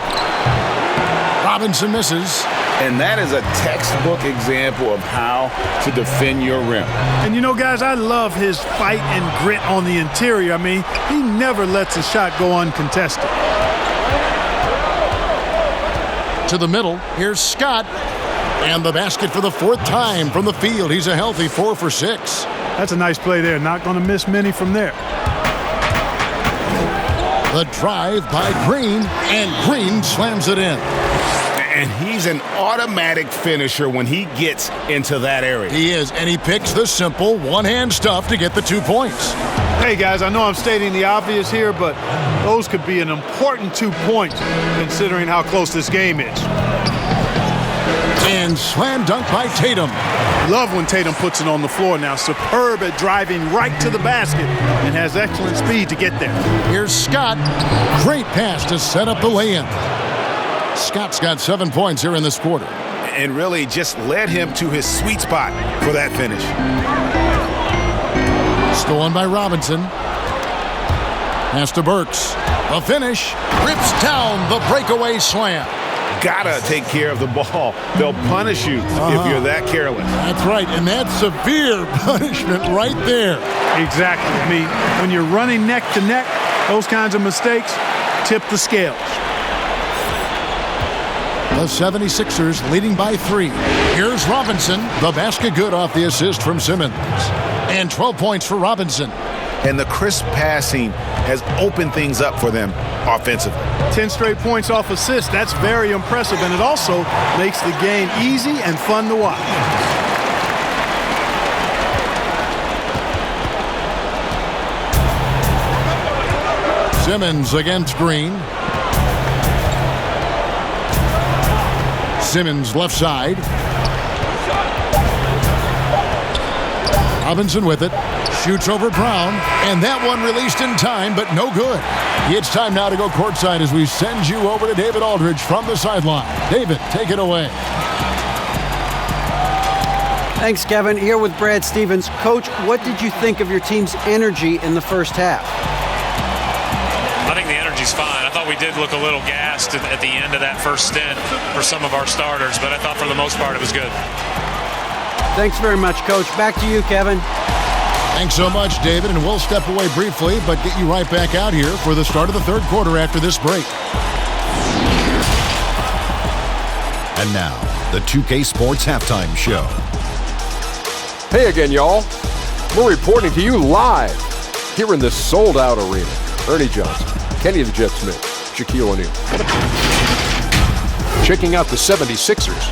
Robinson misses. And that is a textbook example of how to defend your rim. And you know, guys, I love his fight and grit on the interior. I mean, he never lets a shot go uncontested. To the middle, here's Scott. And the basket for the 4th time from the field. He's a healthy 4 for 6. That's a nice play there. Not going to miss many from there. The drive by Green, and Green slams it in. And he's an automatic finisher when he gets into that area. He is, and he picks the simple one-hand stuff to get the 2 points. Hey, guys, I know I'm stating the obvious here, but those could be an important 2 points considering how close this game is. And slam dunk by Tatum. Love when Tatum puts it on the floor now. Superb at driving right to the basket and has excellent speed to get there. Here's Scott. Great pass to set up the lay-in. Scott's got 7 points here in this quarter. And really just led him to his sweet spot for that finish. Stolen by Robinson. Pass to Burks. The finish. Rips down the breakaway slam. Gotta take care of the ball. They'll punish you if you're that careless. That's right, and that's severe punishment right there. Exactly. I mean, when you're running neck to neck, those kinds of mistakes tip the scales. The 76ers leading by 3. Here's Robinson. The basket good off the assist from Simmons. And 12 points for Robinson. And the crisp passing has opened things up for them offensively. 10 straight points off assists. That's very impressive, and it also makes the game easy and fun to watch. Simmons against Green. Simmons left side. Robinson with it. Shoots over Brown, and that one released in time, but no good. It's time now to go courtside as we send you over to David Aldridge from the sideline. David, take it away. Thanks, Kevin. Here with Brad Stevens. Coach, what did you think of your team's energy in the first half? I think the energy's fine. I thought we did look a little gassed at the end of that first stint for some of our starters, but I thought for the most part it was good. Thanks very much, Coach. Back to you, Kevin. Thanks so much, David, and we'll step away briefly, but get you right back out here for the start of the 3rd quarter after this break. And now, the 2K Sports Halftime Show. Hey again, y'all. We're reporting to you live here in this sold-out arena. Ernie Johnson, Kenny the Jet Smith, Shaquille O'Neal. Checking out the 76ers.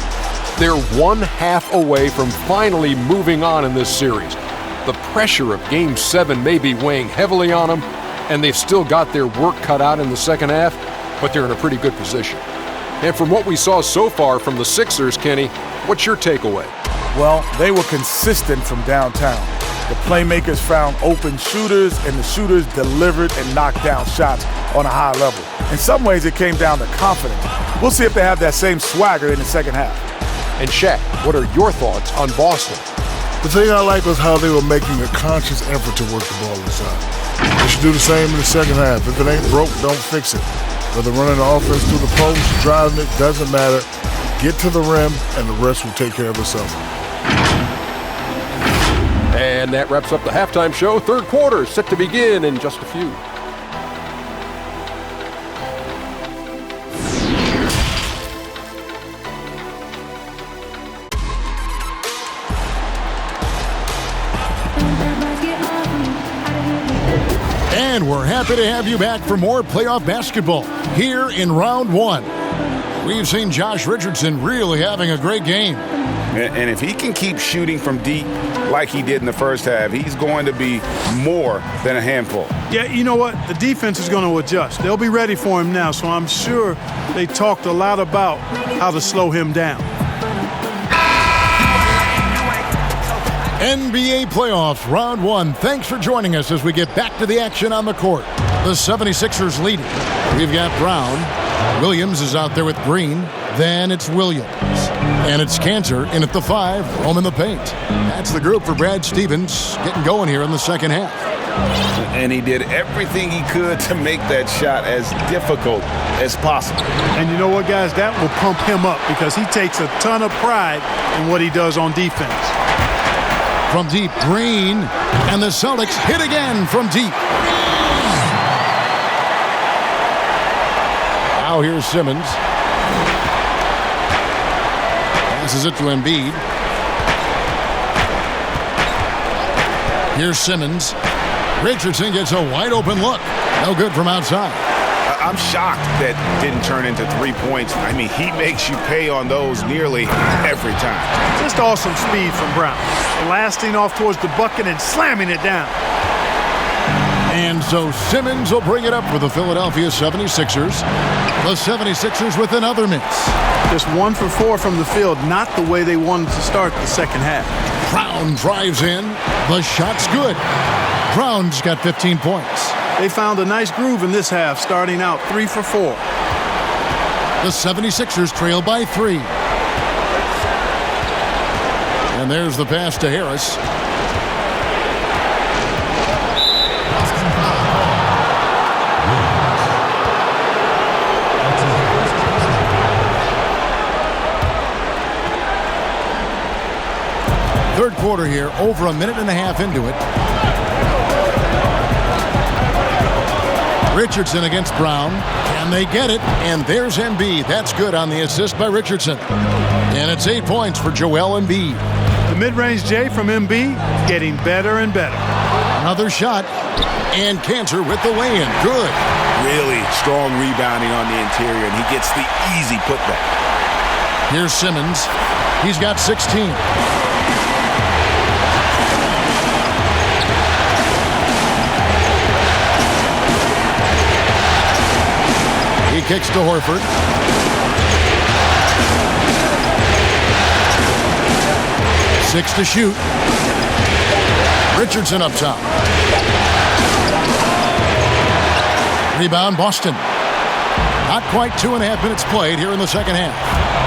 They're 1/2 away from finally moving on in this series. The pressure of Game 7 may be weighing heavily on them, and they've still got their work cut out in the second half, but they're in a pretty good position. And from what we saw so far from the Sixers, Kenny, what's your takeaway? Well, they were consistent from downtown. The playmakers found open shooters, and the shooters delivered and knocked down shots on a high level. In some ways, it came down to confidence. We'll see if they have that same swagger in the second half. And Shaq, what are your thoughts on Boston? The thing I liked was how they were making a conscious effort to work the ball inside. They should do the same in the second half. If it ain't broke, don't fix it. Whether running the offense through the post, driving it, doesn't matter. Get to the rim, and the rest will take care of itself. And that wraps up the halftime show. Third quarter set to begin in just a few. And we're happy to have you back for more playoff basketball here in round one. We've seen Josh Richardson really having a great game. And if he can keep shooting from deep like he did in the first half, he's going to be more than a handful. Yeah, you know what? The defense is going to adjust. They'll be ready for him now, so I'm sure they talked a lot about how to slow him down. NBA playoffs, round one. Thanks for joining us as we get back to the action on the court. The 76ers leading. We've got Brown. Williams is out there with Green. Then it's Williams. And it's Cantor in at the 5, roaming the paint. That's the group for Brad Stevens getting going here in the second half. And he did everything he could to make that shot as difficult as possible. And you know what, guys? That will pump him up because he takes a ton of pride in what he does on defense. From deep, Green, and the Celtics hit again from deep. Now here's Simmons. Passes it to Embiid. Here's Simmons. Richardson gets a wide open look. No good from outside. I'm shocked that didn't turn into 3 points. I mean, he makes you pay on those nearly every time. Just awesome speed from Brown. Blasting off towards the bucket and slamming it down. And so Simmons will bring it up for the Philadelphia 76ers. The 76ers with another miss. Just 1 for 4 from the field, not the way they wanted to start the second half. Brown drives in. The shot's good. Brown's got 15 points. They found a nice groove in this half, starting out 3 for 4. The 76ers trail by 3. And there's the pass to Harris. Third quarter here, over a minute and a half into it. Richardson against Brown. Can they get it? And there's Embiid. That's good on the assist by Richardson. And it's 8 points for Joel Embiid. The mid-range J from Embiid getting better and better. Another shot. And Cantor with the lay-in. Good. Really strong rebounding on the interior, and he gets the easy putback. Here's Simmons. He's got 16. He kicks to Horford. Six to shoot. Richardson up top. Rebound, Boston. Not quite 2.5 minutes played here in the second half.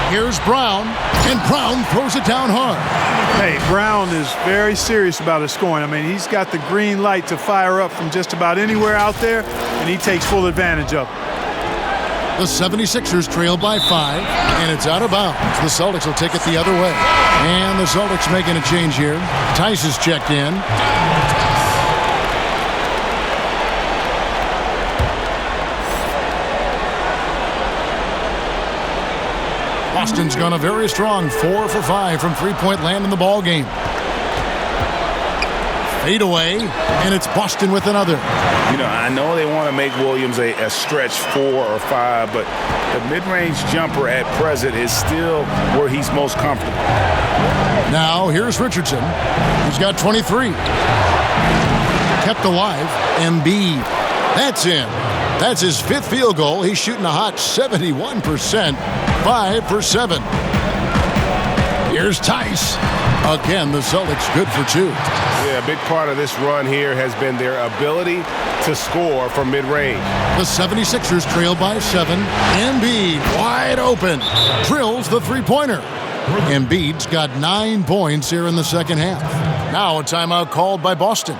Here's Brown, and Brown throws it down hard. Hey, Brown is very serious about his scoring. I mean, he's got the green light to fire up from just about anywhere out there, and he takes full advantage of it. The 76ers trail by 5, and it's out of bounds. The Celtics will take it the other way. And the Celtics making a change here. Tice is checked in. Boston's gone a very strong 4 for 5 from three-point land in the ball game. Fade away, and it's Boston with another. You know, I know they want to make Williams a stretch 4 or 5, but the mid-range jumper at present is still where he's most comfortable. Now, here's Richardson. He's got 23. Kept alive. Embiid. That's in. That's his 5th field goal. He's shooting a hot 71%. 5 for 7. Here's Tice. Again, the Celtics good for 2. Yeah, a big part of this run here has been their ability to score from mid-range. The 76ers trail by 7. Embiid wide open. Drills the three-pointer. Embiid's got 9 points here in the second half. Now a timeout called by Boston.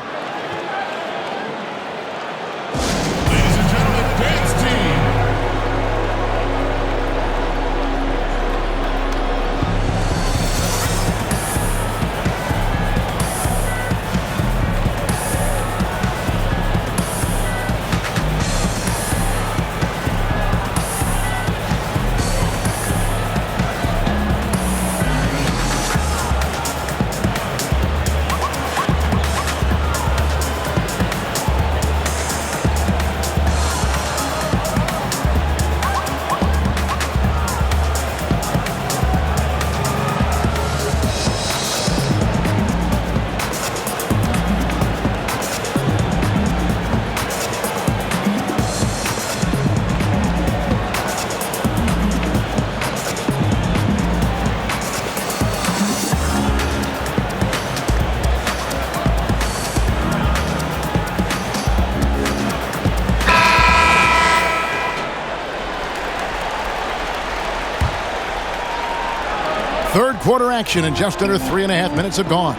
Third quarter action and just under 3.5 minutes have gone.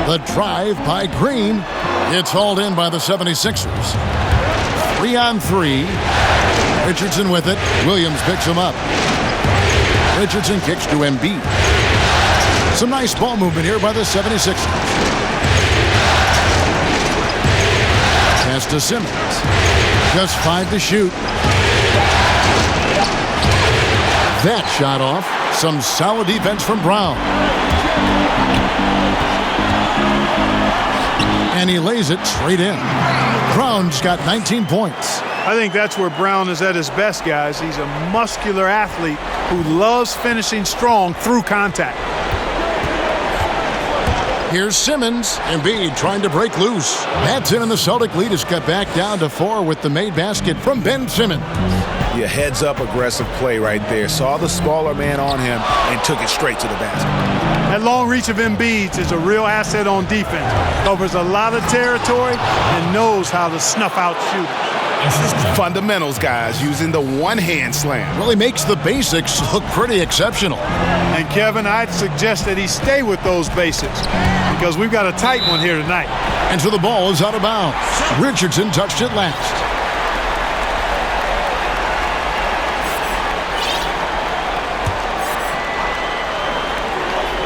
The drive by Green. It's hauled in by the 76ers. 3-on-3. Richardson with it. Williams picks him up. Richardson kicks to Embiid. Some nice ball movement here by the 76ers. Pass to Simmons. Just 5 to shoot. That shot off. Some solid defense from Brown. And he lays it straight in. Brown's got 19 points. I think that's where Brown is at his best, guys. He's a muscular athlete who loves finishing strong through contact. Here's Simmons. Embiid trying to break loose. That's in, and the Celtic lead is cut back down to 4 with the made basket from Ben Simmons. Yeah, heads-up aggressive play right there. Saw the smaller man on him and took it straight to the basket. That long reach of Embiid's is a real asset on defense. Covers a lot of territory and knows how to snuff out shooters. Fundamentals, guys, using the one-hand slam. Really makes the basics look pretty exceptional. And Kevin, I'd suggest that he stay with those basics because we've got a tight one here tonight. And so the ball is out of bounds. Richardson touched it last.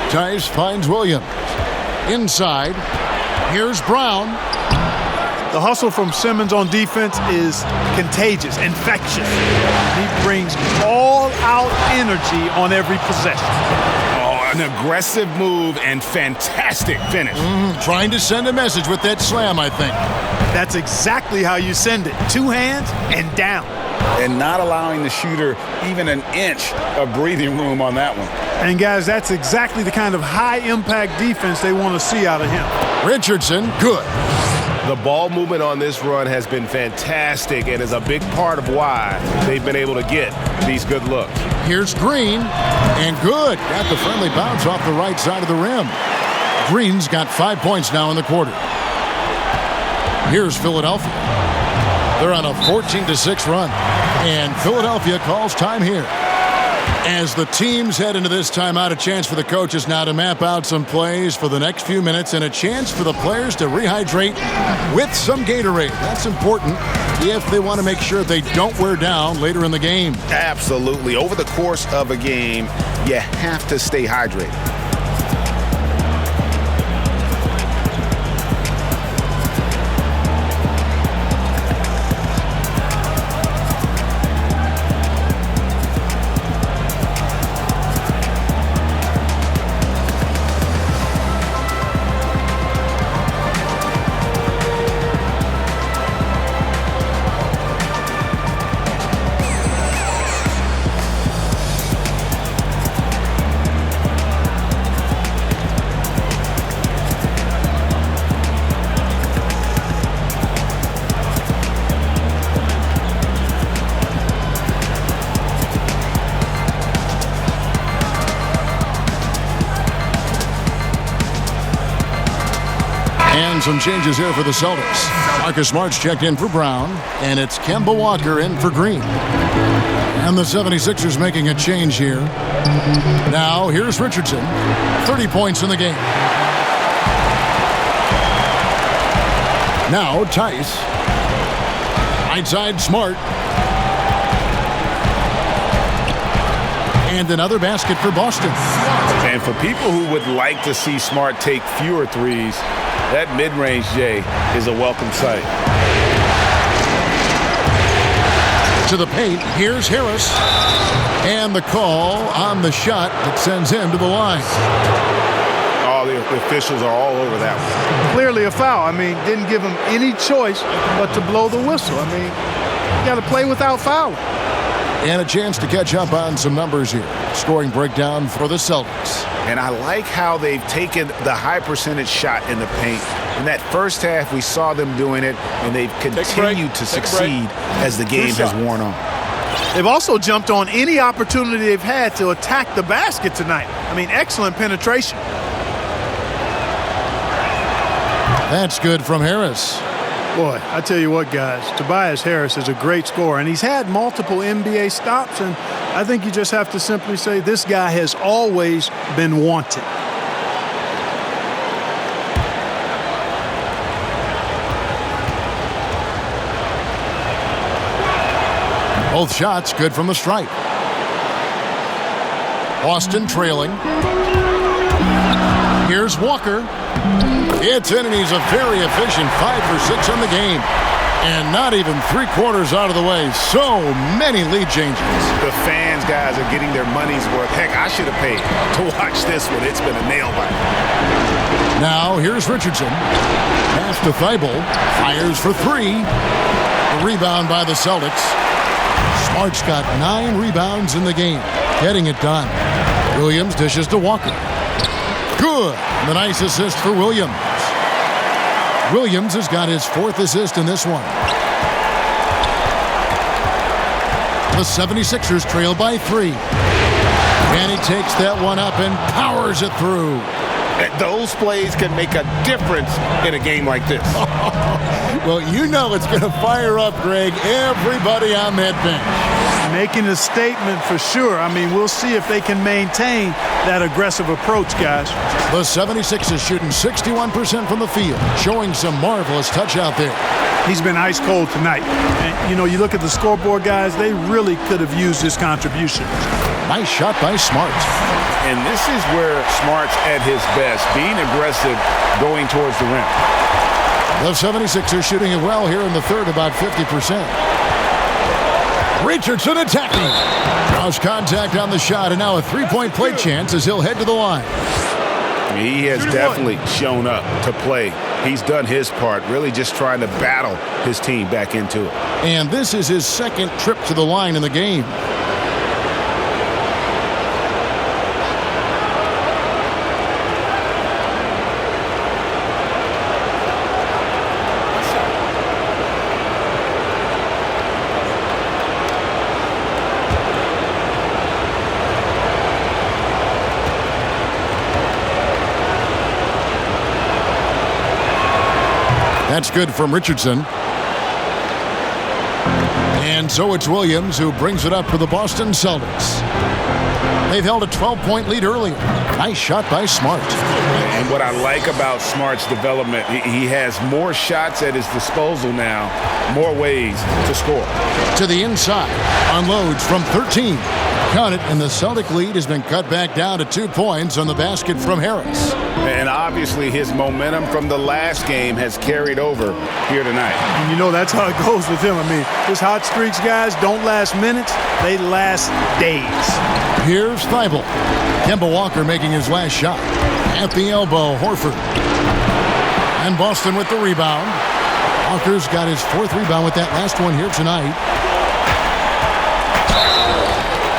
Tice finds Williams. Inside. Here's Brown. The hustle from Simmons on defense is contagious, infectious. He brings all-out energy on every possession. Oh, an aggressive move and fantastic finish. Trying to send a message with that slam, I think. That's exactly how you send it. 2 hands and down. And not allowing the shooter even an inch of breathing room on that one. And guys, that's exactly the kind of high-impact defense they want to see out of him. Richardson, good. The ball movement on this run has been fantastic and is a big part of why they've been able to get these good looks. Here's Green, and good. Got the friendly bounce off the right side of the rim. Green's got 5 points now in the quarter. Here's Philadelphia. They're on a 14-6 run, and Philadelphia calls time here. As the teams head into this timeout, a chance for the coaches now to map out some plays for the next few minutes and a chance for the players to rehydrate with some Gatorade. That's important if they want to make sure they don't wear down later in the game. Absolutely. Over the course of a game, you have to stay hydrated. some changes here for the Celtics. Marcus Smart's checked in for Brown, and it's Kemba Walker in for Green. And the 76ers making a change here. Now, here's Richardson. 30 points in the game. Now, Tice. Right side, Smart. And another basket for Boston. And for people who would like to see Smart take fewer threes, that mid-range, Jay, is a welcome sight. To the paint, here's Harris. And the call on the shot that sends him to the line. All the officials are all over that one. Clearly a foul. I mean, didn't give him any choice but to blow the whistle. I mean, you got to play without fouling. And a chance to catch up on some numbers here. Scoring breakdown for the Celtics. And I like how they've taken the high percentage shot in the paint. In that first half, we saw them doing it, and they've continued to succeed as the game has worn on. They've also jumped on any opportunity they've had to attack the basket tonight. I mean, excellent penetration. That's good from Harris. Boy, I tell you what, guys, Tobias Harris is a great scorer, and he's had multiple NBA stops, and I think you just have to simply say this guy has always been wanted. Both shots good from the stripe. Boston trailing. Here's Walker. It's in, and he's a very efficient 5 for 6 in the game. And not even 3/4 out of the way. So many lead changes. The fans, guys, are getting their money's worth. Heck, I should have paid to watch this one. It's been a nail biter. Now here's Richardson. Pass to Thibault. Fires for 3. A rebound by the Celtics. Smart's got 9 rebounds in the game. Getting it done. Williams dishes to Walker. Good. The nice assist for Williams. Williams has got his 4th assist in this one. The 76ers trail by 3. And he takes that one up and powers it through. Those plays can make a difference in a game like this. Well, you know it's going to fire up, Greg, everybody on that bench. Making a statement for sure. I mean, we'll see if they can maintain that aggressive approach, guys. The 76ers shooting 61% from the field, showing some marvelous touch out there. He's been ice cold tonight. And, you know, you look at the scoreboard, guys, they really could have used his contribution. Nice shot by Smart. And this is where Smart's at his best, being aggressive, going towards the rim. The 76ers shooting it well here in the third, about 50%. Richardson attacking. Draws contact on the shot, and now a 3-point play chance as he'll head to the line. He has definitely shown up to play. He's done his part, really just trying to battle his team back into it. And this is his 2nd trip to the line in the game. That's good from Richardson. And so it's Williams who brings it up for the Boston Celtics. They've held a 12-point lead earlier. Nice shot by Smart. And what I like about Smart's development, he has more shots at his disposal now, more ways to score. To the inside, unloads from 13. Count it, and the Celtic lead has been cut back down to 2 points on the basket from Harris. And obviously his momentum from the last game has carried over here tonight. And you know that's how it goes with him. I mean, his hot streaks, guys, don't last minutes. They last days. Here's Thibault. Kemba Walker making his last shot. At the elbow, Horford. And Boston with the rebound. Walker's got his 4th rebound with that last one here tonight.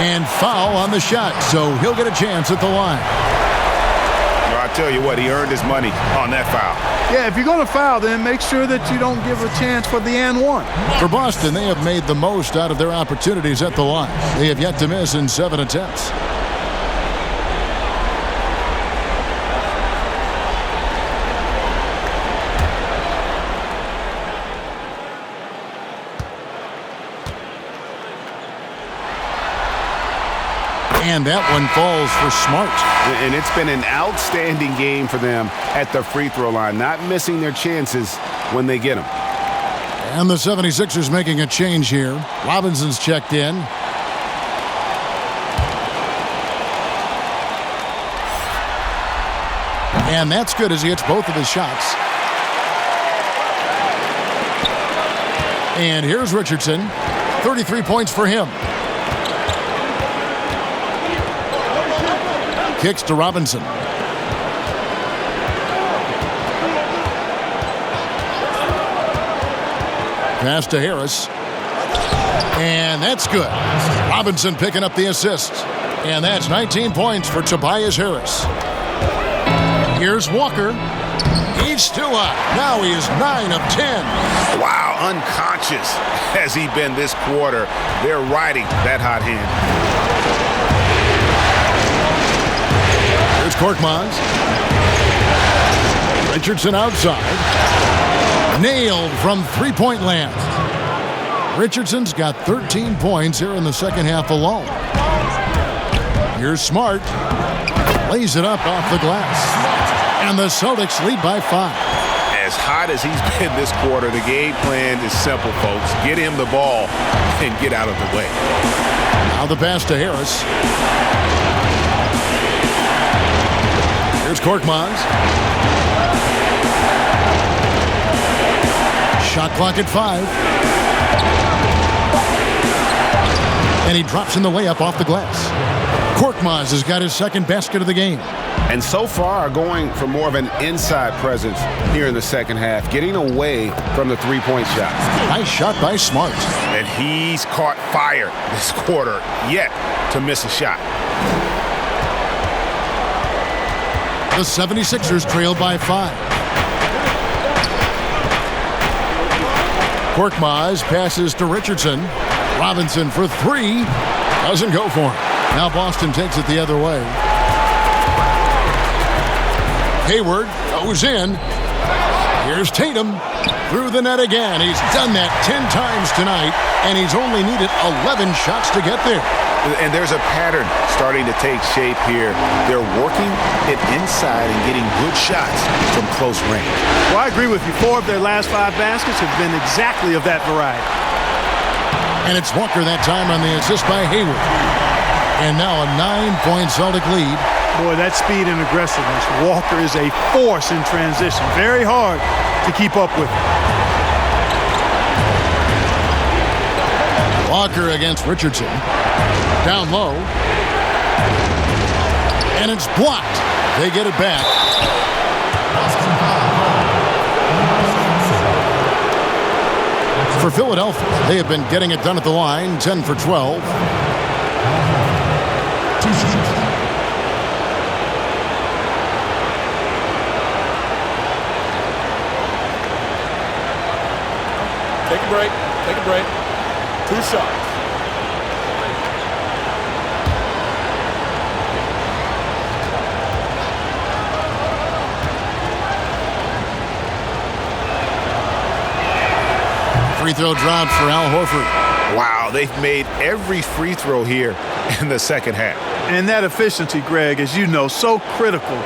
And foul on the shot, so he'll get a chance at the line. Well, I tell you what, he earned his money on that foul. Yeah, if you're going to foul, then make sure that you don't give a chance for the and one. For Boston, they have made the most out of their opportunities at the line. They have yet to miss in 7 attempts. And that one falls for Smart. And it's been an outstanding game for them at the free throw line, not missing their chances when they get them. And the 76ers making a change here. Robinson's checked in. And that's good as he hits both of his shots. And here's Richardson. 33 points for him. Kicks to Robinson. Pass to Harris. And that's good. Robinson picking up the assist. And that's 19 points for Tobias Harris. Here's Walker. He's still up. Now he is 9 of 10. Wow, unconscious has he been this quarter. They're riding that hot hand. Here's Korkmaz. Richardson outside. Nailed from three-point land. Richardson's got 13 points here in the second half alone. Here's Smart. Lays it up off the glass. And the Celtics lead by 5. As hot as he's been this quarter, the game plan is simple, folks. Get him the ball and get out of the way. Now the pass to Harris. Here's Korkmaz. Shot clock at 5. And he drops in the layup off the glass. Korkmaz has got his second basket of the game. And so far going for more of an inside presence here in the second half, getting away from the three-point shot. Nice shot by Smart. And he's caught fire this quarter, yet to miss a shot. The 76ers trail by 5. Korkmaz passes to Richardson. Robinson for 3. Doesn't go for him. Now Boston takes it the other way. Hayward goes in. Here's Tatum through the net again. He's done that 10 times tonight, and he's only needed 11 shots to get there. And there's a pattern starting to take shape here. They're working it inside and getting good shots from close range. Well, I agree with you. 4 of their last 5 baskets have been exactly of that variety. And it's Walker that time on the assist by Hayward. And now a 9-point Celtic lead. Boy, that speed and aggressiveness. Walker is a force in transition. Very hard to keep up with. Walker against Richardson. Down low. And it's blocked. They get it back. For Philadelphia, they have been getting it done at the line, 10 for 12. Take a break. Take a break. 2 shots. Free throw dropped for Al Horford. Wow, they've made every free throw here in the second half. And that efficiency, Greg, as you know, so critical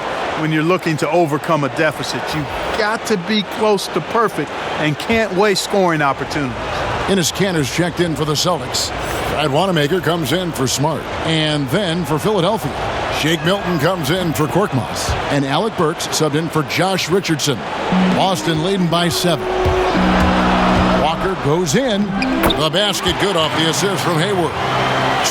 when you're looking to overcome a deficit. You've got to be close to perfect and can't waste scoring opportunities. Enes Kanter's checked in for the Celtics. Brad Wanamaker comes in for Smart. And then for Philadelphia, Shake Milton comes in for Korkmaz. And Alec Burks subbed in for Josh Richardson. Boston leading by 7. Walker goes in. The basket good off the assist from Hayward.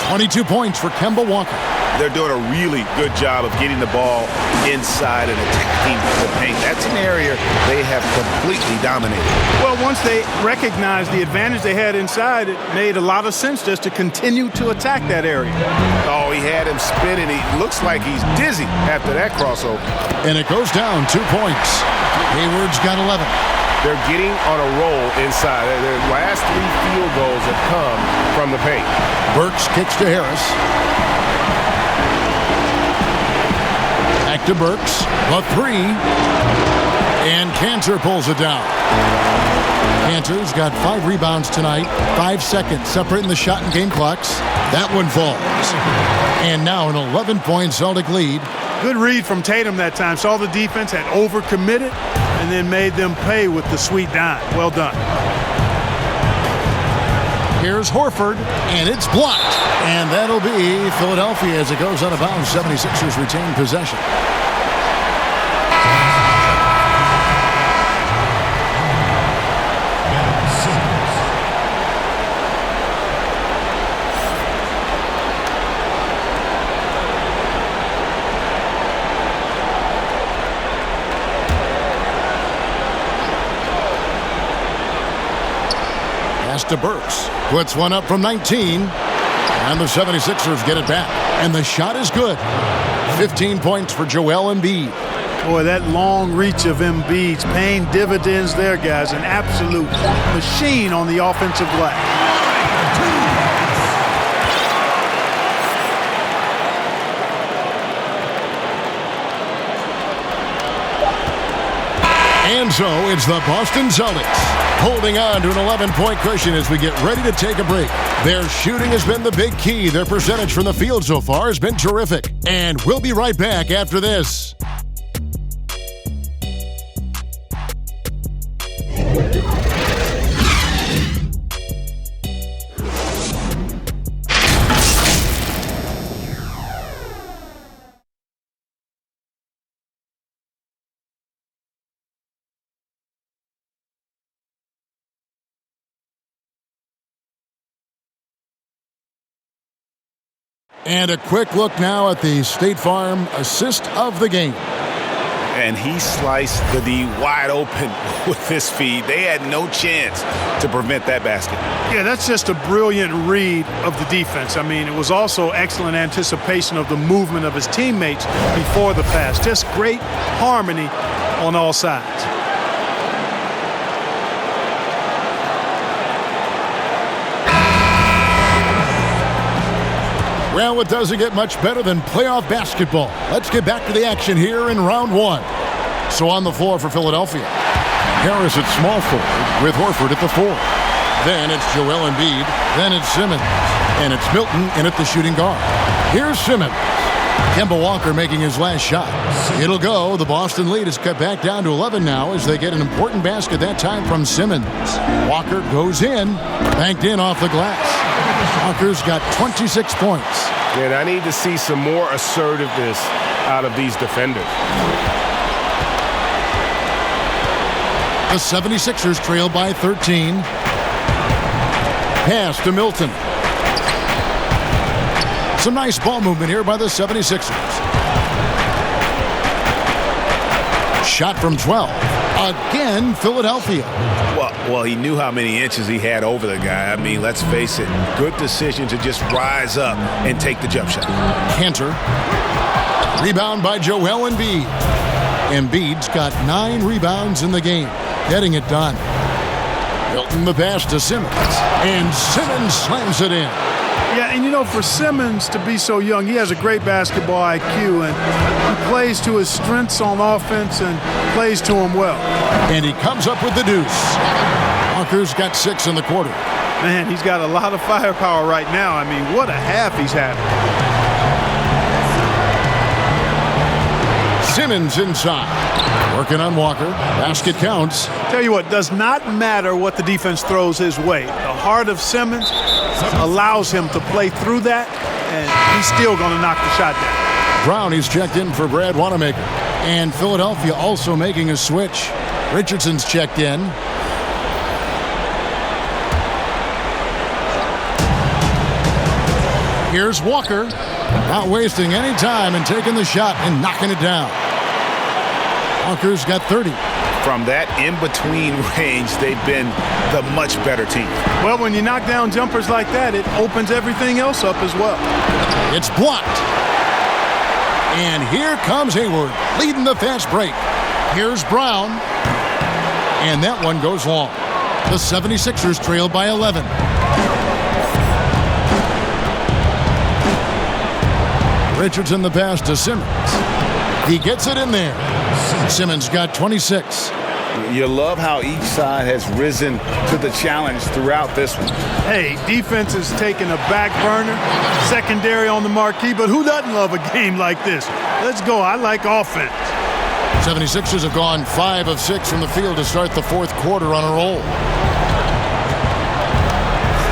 22 points for Kemba Walker. They're doing a really good job of getting the ball inside and attacking the paint. That's an area they have completely dominated. Well, once they recognized the advantage they had inside, it made a lot of sense just to continue to attack that area. Oh, he had him spinning. He looks like he's dizzy after that crossover. And it goes down 2 points. Hayward's got 11. They're getting on a roll inside. Their last 3 field goals have come from the paint. Burks kicks to Harris. Back to Burks. The 3. And Cantor pulls it down. Cantor's got 5 rebounds tonight, 5 seconds separating the shot and game clocks. That one falls. And now an 11-point Celtic lead. Good read from Tatum that time. Saw the defense, had overcommitted, and then made them pay with the sweet dime. Well done. Here's Horford, and it's blocked. And that'll be Philadelphia as it goes out of bounds. 76ers retain possession. To Burks. Puts one up from 19. And the 76ers get it back. And the shot is good. 15 points for Joel Embiid. Boy, that long reach of Embiid's paying dividends there, guys. An absolute machine on the offensive glass. And so it's the Boston Celtics holding on to an 11-point cushion as we get ready to take a break. Their shooting has been the big key. Their percentage from the field so far has been terrific. And we'll be right back after this. And a quick look now at the State Farm assist of the game. And he sliced the D wide open with his feed. They had no chance to prevent that basket. Yeah, that's just a brilliant read of the defense. I mean, it was also excellent anticipation of the movement of his teammates before the pass. Just great harmony on all sides. Well, it doesn't get much better than playoff basketball. Let's get back to the action here in round 1. So on the floor for Philadelphia, Harris at small forward with Horford at the 4. Then it's Joel Embiid. Then it's Simmons. And it's Milton in at the shooting guard. Here's Simmons. Kemba Walker making his last shot. It'll go. The Boston lead is cut back down to 11 now as they get an important basket that time from Simmons. Walker goes in, banked in off the glass. Walker's got 26 points. And I need to see some more assertiveness out of these defenders. The 76ers trail by 13. Pass to Milton. Some nice ball movement here by the 76ers. Shot from 12. Again, Philadelphia. Well, he knew how many inches he had over the guy. I mean, let's face it, good decision to just rise up and take the jump shot. Cantor. Rebound by Joel Embiid. Embiid's got 9 rebounds in the game, getting it done. Milton the pass to Simmons, and Simmons slams it in. Yeah, and you know, for Simmons to be so young, he has a great basketball IQ, and he plays to his strengths on offense and plays to him well. And he comes up with the deuce. Walker's got 6 in the quarter. Man, he's got a lot of firepower right now. I mean, what a half he's having. Simmons inside. Working on Walker. Basket counts. Tell you what, does not matter what the defense throws his way. The heart of Simmons allows him to play through that, and he's still going to knock the shot down. Brownie's checked in for Brad Wanamaker. And Philadelphia also making a switch. Richardson's checked in. Here's Walker. Not wasting any time and taking the shot and knocking it down. Walker's got 30. From that in-between range, they've been the much better team. Well, when you knock down jumpers like that, it opens everything else up as well. It's blocked. And here comes Hayward, leading the fast break. Here's Brown. And that one goes long. The 76ers trail by 11. Richardson the pass to Simmons. He gets it in there. Simmons got 26. You love how each side has risen to the challenge throughout this one. Hey, defense is taking a back burner, secondary on the marquee, but who doesn't love a game like this? Let's go. I like offense. 76ers have gone 5 of 6 from the field to start the fourth quarter on a roll.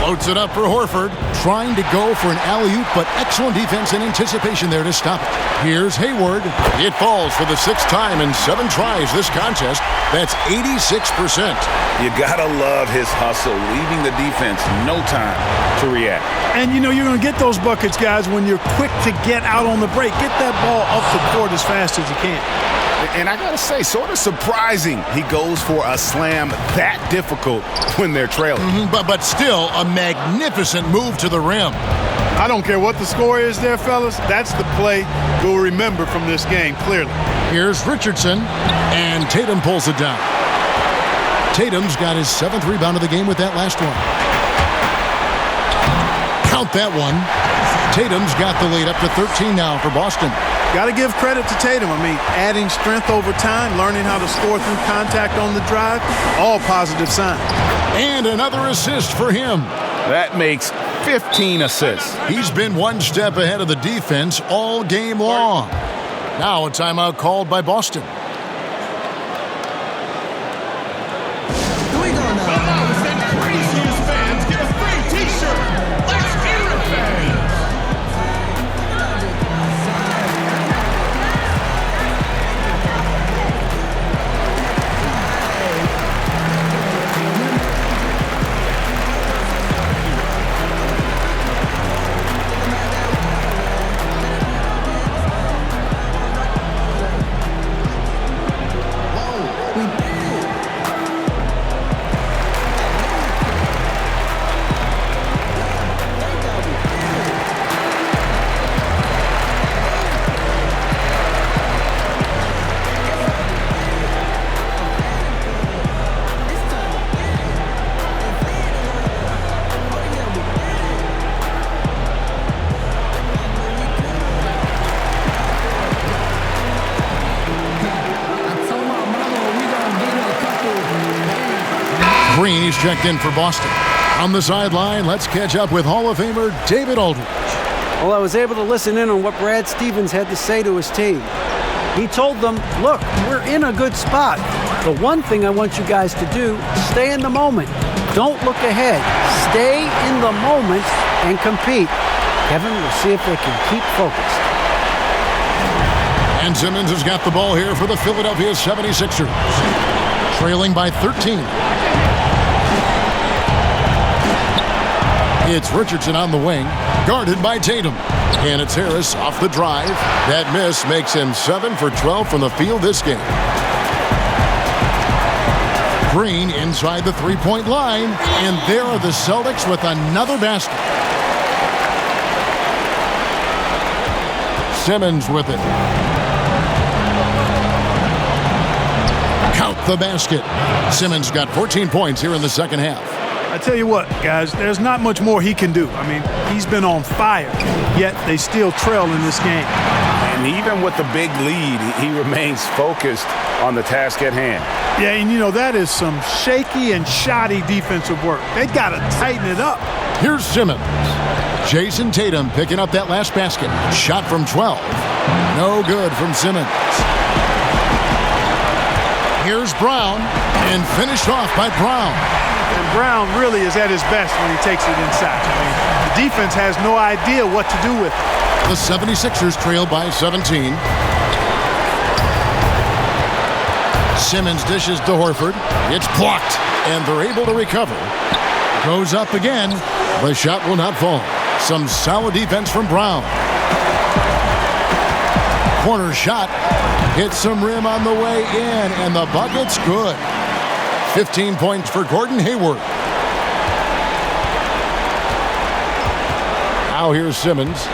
Floats it up for Horford, trying to go for an alley-oop, but excellent defense and anticipation there to stop it. Here's Hayward. It falls for the 6th time in 7 tries this contest. That's 86%. You gotta love his hustle, leaving the defense no time to react. And you know you're going to get those buckets, guys, when you're quick to get out on the break. Get that ball up the court as fast as you can. And I gotta say, sort of surprising he goes for a slam that difficult when they're trailing. But still a magnificent move to the rim. I don't care what the score is there, fellas. That's the play you'll remember from this game, clearly. Here's Richardson, and Tatum pulls it down. Tatum's got his 7th rebound of the game with that last one. Count that one. Tatum's got the lead up to 13 now for Boston. Got to give credit to Tatum. I mean, adding strength over time, learning how to score through contact on the drive, all positive signs. And another assist for him. That makes 15 assists. He's been one step ahead of the defense all game long. Now a timeout called by Boston. Green, he's checked in for Boston. On the sideline, let's catch up with Hall of Famer David Aldridge. Well, I was able to listen in on what Brad Stevens had to say to his team. He told them, look, we're in a good spot. The one thing I want you guys to do, stay in the moment. Don't look ahead. Stay in the moment and compete. Kevin, we'll see if they can keep focused. And Simmons has got the ball here for the Philadelphia 76ers. Trailing by 13. It's Richardson on the wing, guarded by Tatum. And it's Harris off the drive. That miss makes him 7 for 12 from the field this game. Green inside the three-point line. And there are the Celtics with another basket. Simmons with it. Count the basket. Simmons got 14 points here in the second half. I tell you what, guys, there's not much more he can do. I mean, he's been on fire, yet they still trail in this game. And even with the big lead, he remains focused on the task at hand. Yeah, and you know, that is some shaky and shoddy defensive work. They got to tighten it up. Here's Simmons. Jayson Tatum picking up that last basket. Shot from 12. No good from Simmons. Here's Brown, and finished off by Brown. And Brown really is at his best when he takes it inside. I mean, the defense has no idea what to do with it. The 76ers trail by 17. Simmons dishes to Horford. It's blocked, and they're able to recover. Goes up again. The shot will not fall. Some solid defense from Brown. Corner shot. Hits some rim on the way in, and the bucket's good. 15 points for Gordon Hayward. Now here's Simmons.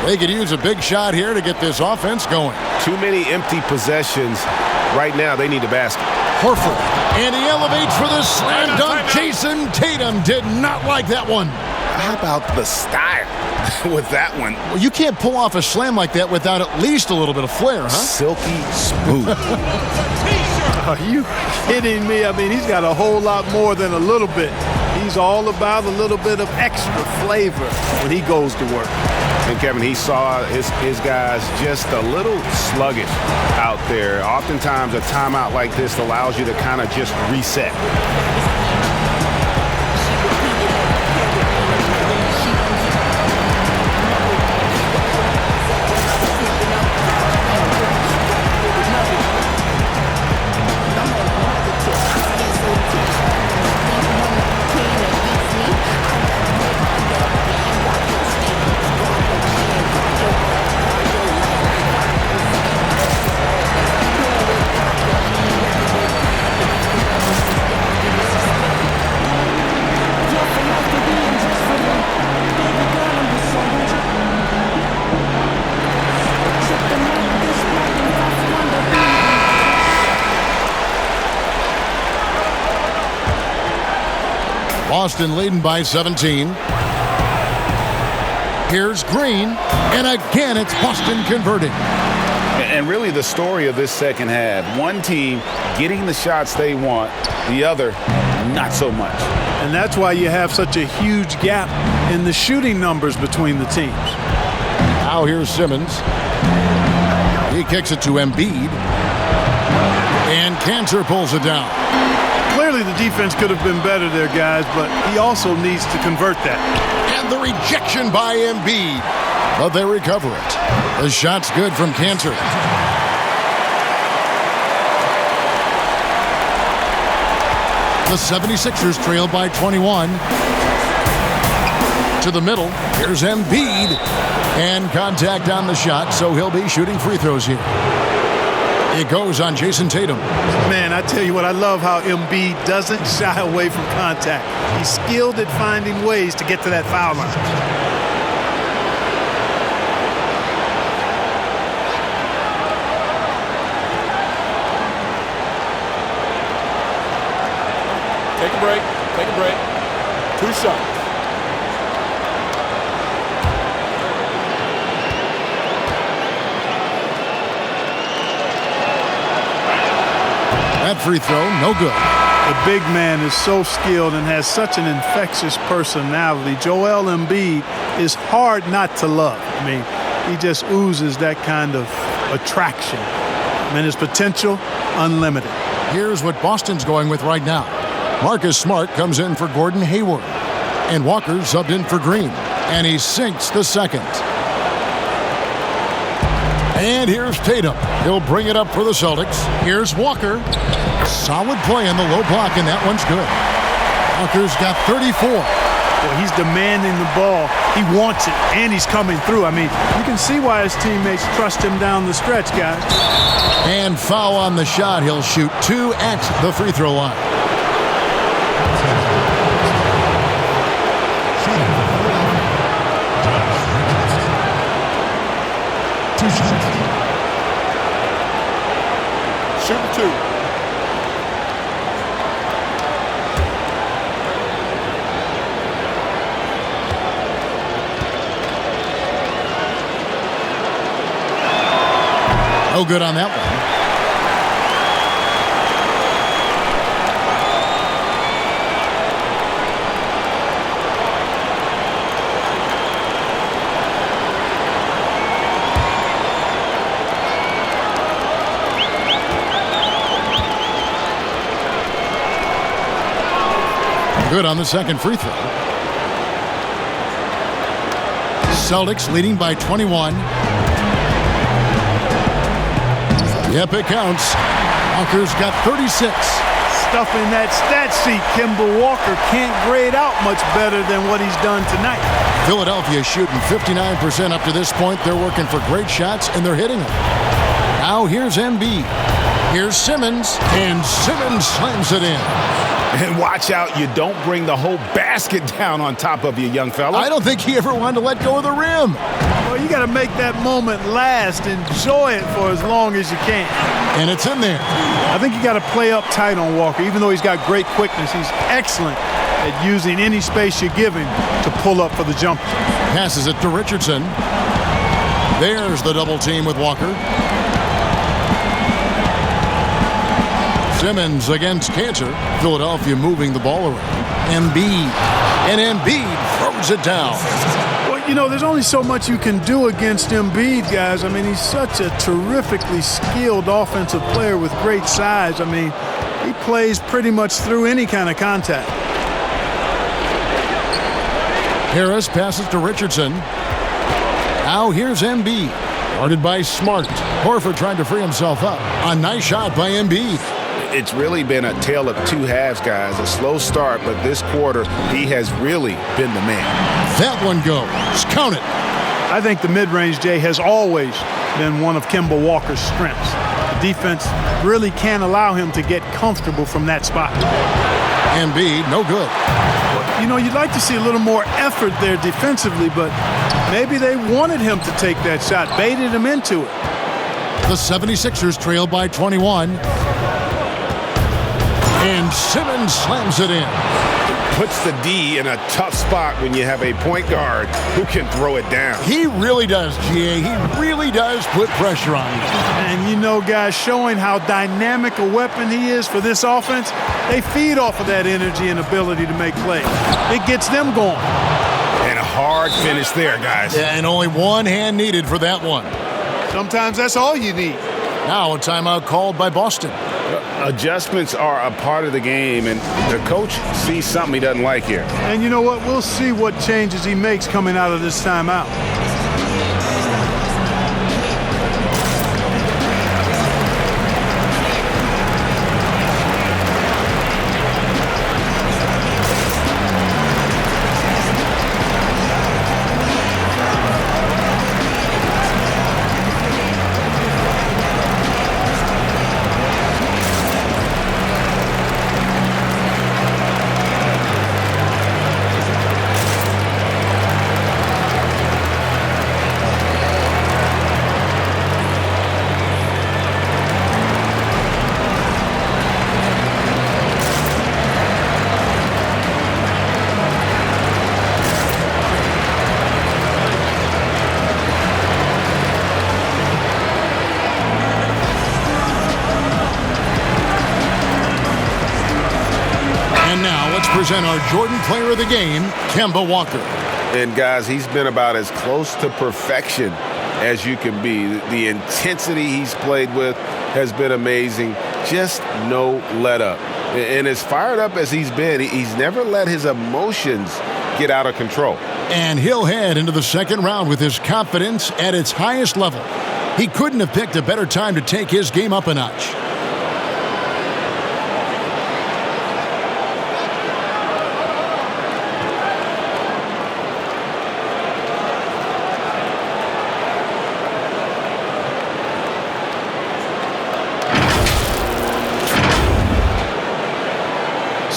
They could use a big shot here to get this offense going. Too many empty possessions. Right now, they need a basket. Horford, and he elevates for the slam dunk. Jayson Tatum did not like that one. How about the style with that one? Well, you can't pull off a slam like that without at least a little bit of flair, huh? Silky smooth. Are you kidding me? I mean, he's got a whole lot more than a little bit. He's all about a little bit of extra flavor when he goes to work. And Kevin, he saw his guys just a little sluggish out there. Oftentimes a timeout like this allows you to kind of just reset. Boston leading by 17. Here's Green, and again it's Boston converting. And really the story of this second half, one team getting the shots they want, the other not so much. And that's why you have such a huge gap in the shooting numbers between the teams. Now here's Simmons. He kicks it to Embiid. And Cantor pulls it down. Clearly the defense could have been better there, guys, but he also needs to convert that. And the rejection by Embiid. But they recover it. The shot's good from Cantor. The 76ers trail by 21. To the middle. Here's Embiid. And contact on the shot, so he'll be shooting free throws here. It goes on Jayson Tatum. Man, I tell you what, I love how Embiid doesn't shy away from contact. He's skilled at finding ways to get to that foul line. Take a break. Take a break. 2 shots. That free throw, no good. The big man is so skilled and has such an infectious personality. Joel Embiid is hard not to love. I mean, he just oozes that kind of attraction. And his potential, unlimited. Here's what Boston's going with right now. Marcus Smart comes in for Gordon Hayward. And Walker subbed in for Green. And he sinks the second. And here's Tatum. He'll bring it up for the Celtics. Here's Walker. Solid play in the low block, and that one's good. Walker's got 34. Well, he's demanding the ball. He wants it, and he's coming through. I mean, you can see why his teammates trust him down the stretch, guys. And foul on the shot. He'll shoot 2 at the free throw line. Shooting 2. No good on that one. Good on the second free throw. Celtics leading by 21. Yep, it counts. Walker's got 36. Stuff in that stat sheet. Kemba Walker can't grade out much better than what he's done tonight. Philadelphia shooting 59% up to this point. They're working for great shots, and they're hitting them. Now here's Embiid. Here's Simmons, and Simmons slams it in. And watch out, you don't bring the whole basket down on top of you, young fella. I don't think he ever wanted to let go of the rim. Well, you got to make that moment last. Enjoy it for as long as you can. And it's in there. I think you got to play up tight on Walker. Even though he's got great quickness, he's excellent at using any space you give him to pull up for the jumper. Passes it to Richardson. There's the double team with Walker. Simmons against Cantor. Philadelphia moving the ball around. Embiid. And Embiid throws it down. Well, you know, there's only so much you can do against Embiid, guys. I mean, he's such a terrifically skilled offensive player with great size. I mean, he plays pretty much through any kind of contact. Harris passes to Richardson. Now here's Embiid. Guarded by Smart. Horford trying to free himself up. A nice shot by Embiid. It's really been a tale of two halves, guys. A slow start, but this quarter, he has really been the man. That one goes. Count it. I think the mid-range, Jay, has always been one of Kemba Walker's strengths. The defense really can't allow him to get comfortable from that spot. Embiid, no good. You know, you'd like to see a little more effort there defensively, but maybe they wanted him to take that shot, baited him into it. The 76ers trail by 21. And Simmons slams it in. Puts the D in a tough spot when you have a point guard who can throw it down. He really does, GA. He really does put pressure on him. And you know, guys, showing how dynamic a weapon he is for this offense, they feed off of that energy and ability to make plays. It gets them going. And a hard finish there, guys. Yeah, and only one hand needed for that one. Sometimes that's all you need. Now a timeout called by Boston. Adjustments are a part of the game, and the coach sees something he doesn't like here. And you know what? We'll see what changes he makes coming out of this timeout. Present our Jordan Player of the Game, Kemba Walker. And guys, he's been about as close to perfection as you can be. The intensity he's played with has been amazing. Just no let up. And as fired up as he's been, he's never let his emotions get out of control. And he'll head into the second round with his confidence at its highest level. He couldn't have picked a better time to take his game up a notch.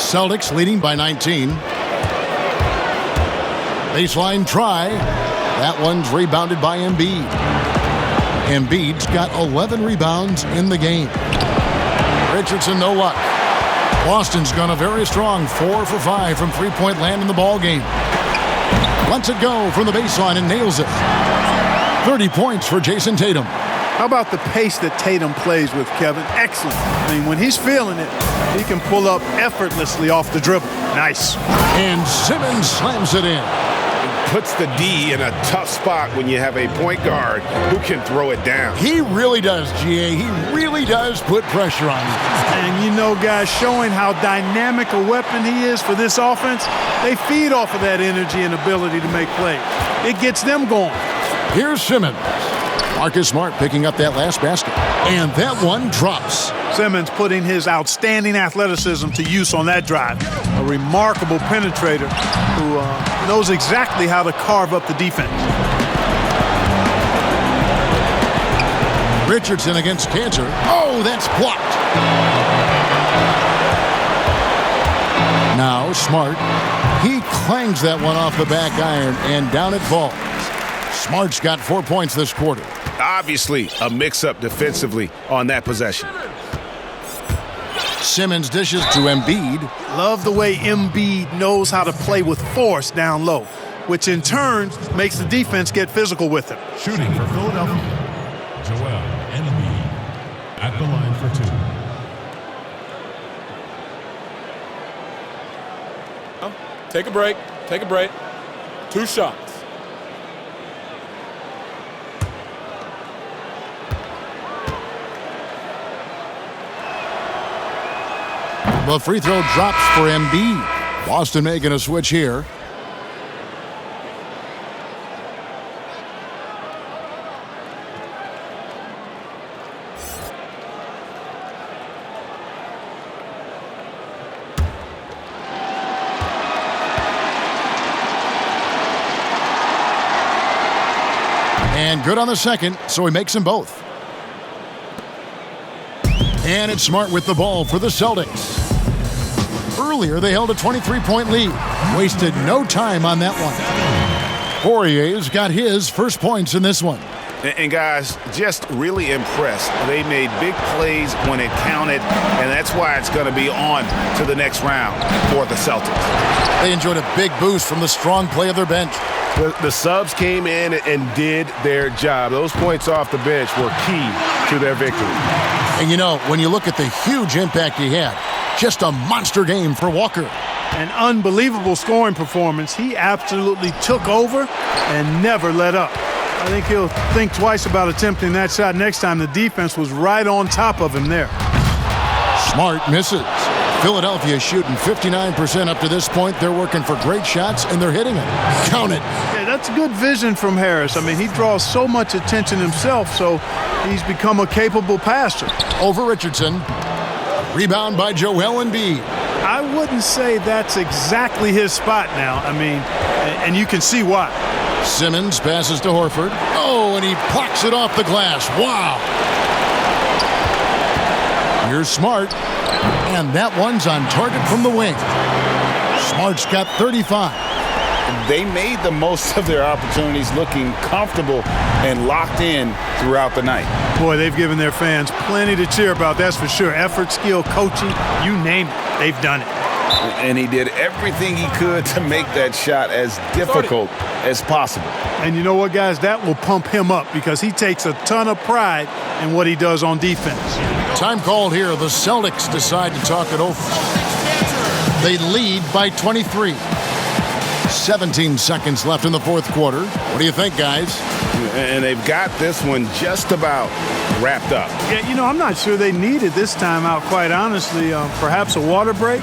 Celtics leading by 19. Baseline try. That one's rebounded by Embiid. Embiid's got 11 rebounds in the game. Richardson, no luck. Boston's gone a very strong 4 for 5 from three-point land in the ball game. Lets it go from the baseline and nails it. 30 points for Jayson Tatum. How about the pace that Tatum plays with, Kevin? Excellent. I mean, when he's feeling it, he can pull up effortlessly off the dribble. Nice. And Simmons slams it in. Puts the D in a tough spot when you have a point guard who can throw it down. He really does, GA. He really does put pressure on him. And you know, guys, showing how dynamic a weapon he is for this offense, they feed off of that energy and ability to make plays. It gets them going. Here's Simmons. Marcus Smart picking up that last basket. And that one drops. Simmons putting his outstanding athleticism to use on that drive. A remarkable penetrator who knows exactly how to carve up the defense. Richardson against Cantor. Oh, that's blocked. Now Smart. He clangs that one off the back iron and down it falls. Smart's got 4 points this quarter. Obviously, a mix-up defensively on that possession. Simmons dishes to Embiid. Love the way Embiid knows how to play with force down low, which in turn makes the defense get physical with him. Shooting for Philadelphia, Joel Embiid at the line for 2. Take a break. Take a break. 2 shots. The free throw drops for Embiid. Boston making a switch here. And good on the second, so he makes them both. And it's Smart with the ball for the Celtics. Earlier, they held a 23-point lead. Wasted no time on that one. Poirier's got his first points in this one. And guys, just really impressed. They made big plays when it counted, and that's why it's going to be on to the next round for the Celtics. They enjoyed a big boost from the strong play of their bench. The subs came in and did their job. Those points off the bench were key to their victory. And you know, when you look at the huge impact he had, just a monster game for Walker. An unbelievable scoring performance. He absolutely took over and never let up. I think he'll think twice about attempting that shot next time. The defense was right on top of him there. Smart misses. Philadelphia shooting 59% up to this point. They're working for great shots, and they're hitting them. Count it. Yeah, that's good vision from Harris. I mean, he draws so much attention himself, so he's become a capable passer. Over Richardson. Rebound by Joel Embiid. I wouldn't say that's exactly his spot now. I mean, and you can see why. Simmons passes to Horford. Oh, and he plucks it off the glass. Wow. Here's Smart. And that one's on target from the wing. Smart's got 35. They made the most of their opportunities, looking comfortable and locked in throughout the night. Boy, they've given their fans plenty to cheer about, that's for sure. Effort, skill, coaching, you name it, they've done it. And he did everything he could to make that shot as difficult as possible. And you know what, guys? That will pump him up because he takes a ton of pride in what he does on defense. Time called here. The Celtics decide to talk it over. They lead by 23. 17 seconds left in the fourth quarter. What do you think, guys? And they've got this one just about wrapped up. Yeah, you know, I'm not sure they needed this timeout, quite honestly. Perhaps a water break?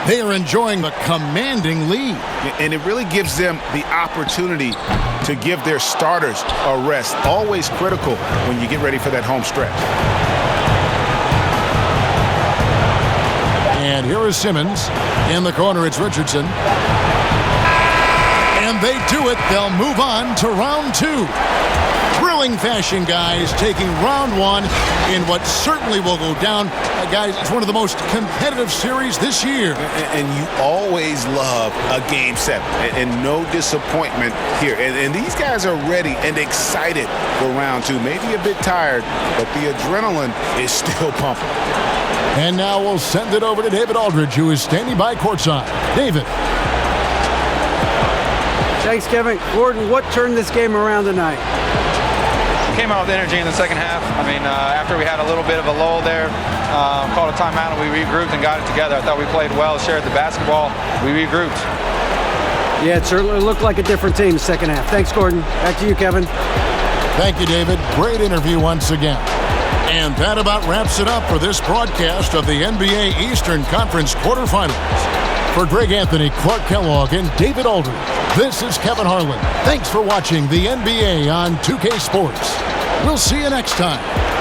They are enjoying a commanding lead. And it really gives them the opportunity to give their starters a rest. Always critical when you get ready for that home stretch. And here is Simmons. In the corner, it's Richardson. And they do it. They'll move on to round two. Thrilling fashion, guys, taking round one in what certainly will go down. Guys, it's one of the most competitive series this year. And you always love a game 7, and no disappointment here. And these guys are ready and excited for round two. Maybe a bit tired, but the adrenaline is still pumping. And now we'll send it over to David Aldridge, who is standing by courtside. David. Thanks, Kevin. Gordon, what turned this game around tonight? Came out with energy in the second half. I mean, after we had a little bit of a lull there, called a timeout and we regrouped and got it together. I thought we played well, shared the basketball. We regrouped. Yeah, it certainly looked like a different team the second half. Thanks, Gordon. Back to you, Kevin. Thank you, David. Great interview once again. And that about wraps it up for this broadcast of the NBA Eastern Conference quarterfinals. For Greg Anthony, Clark Kellogg, and David Aldridge, this is Kevin Harlan. Thanks for watching the NBA on 2K Sports. We'll see you next time.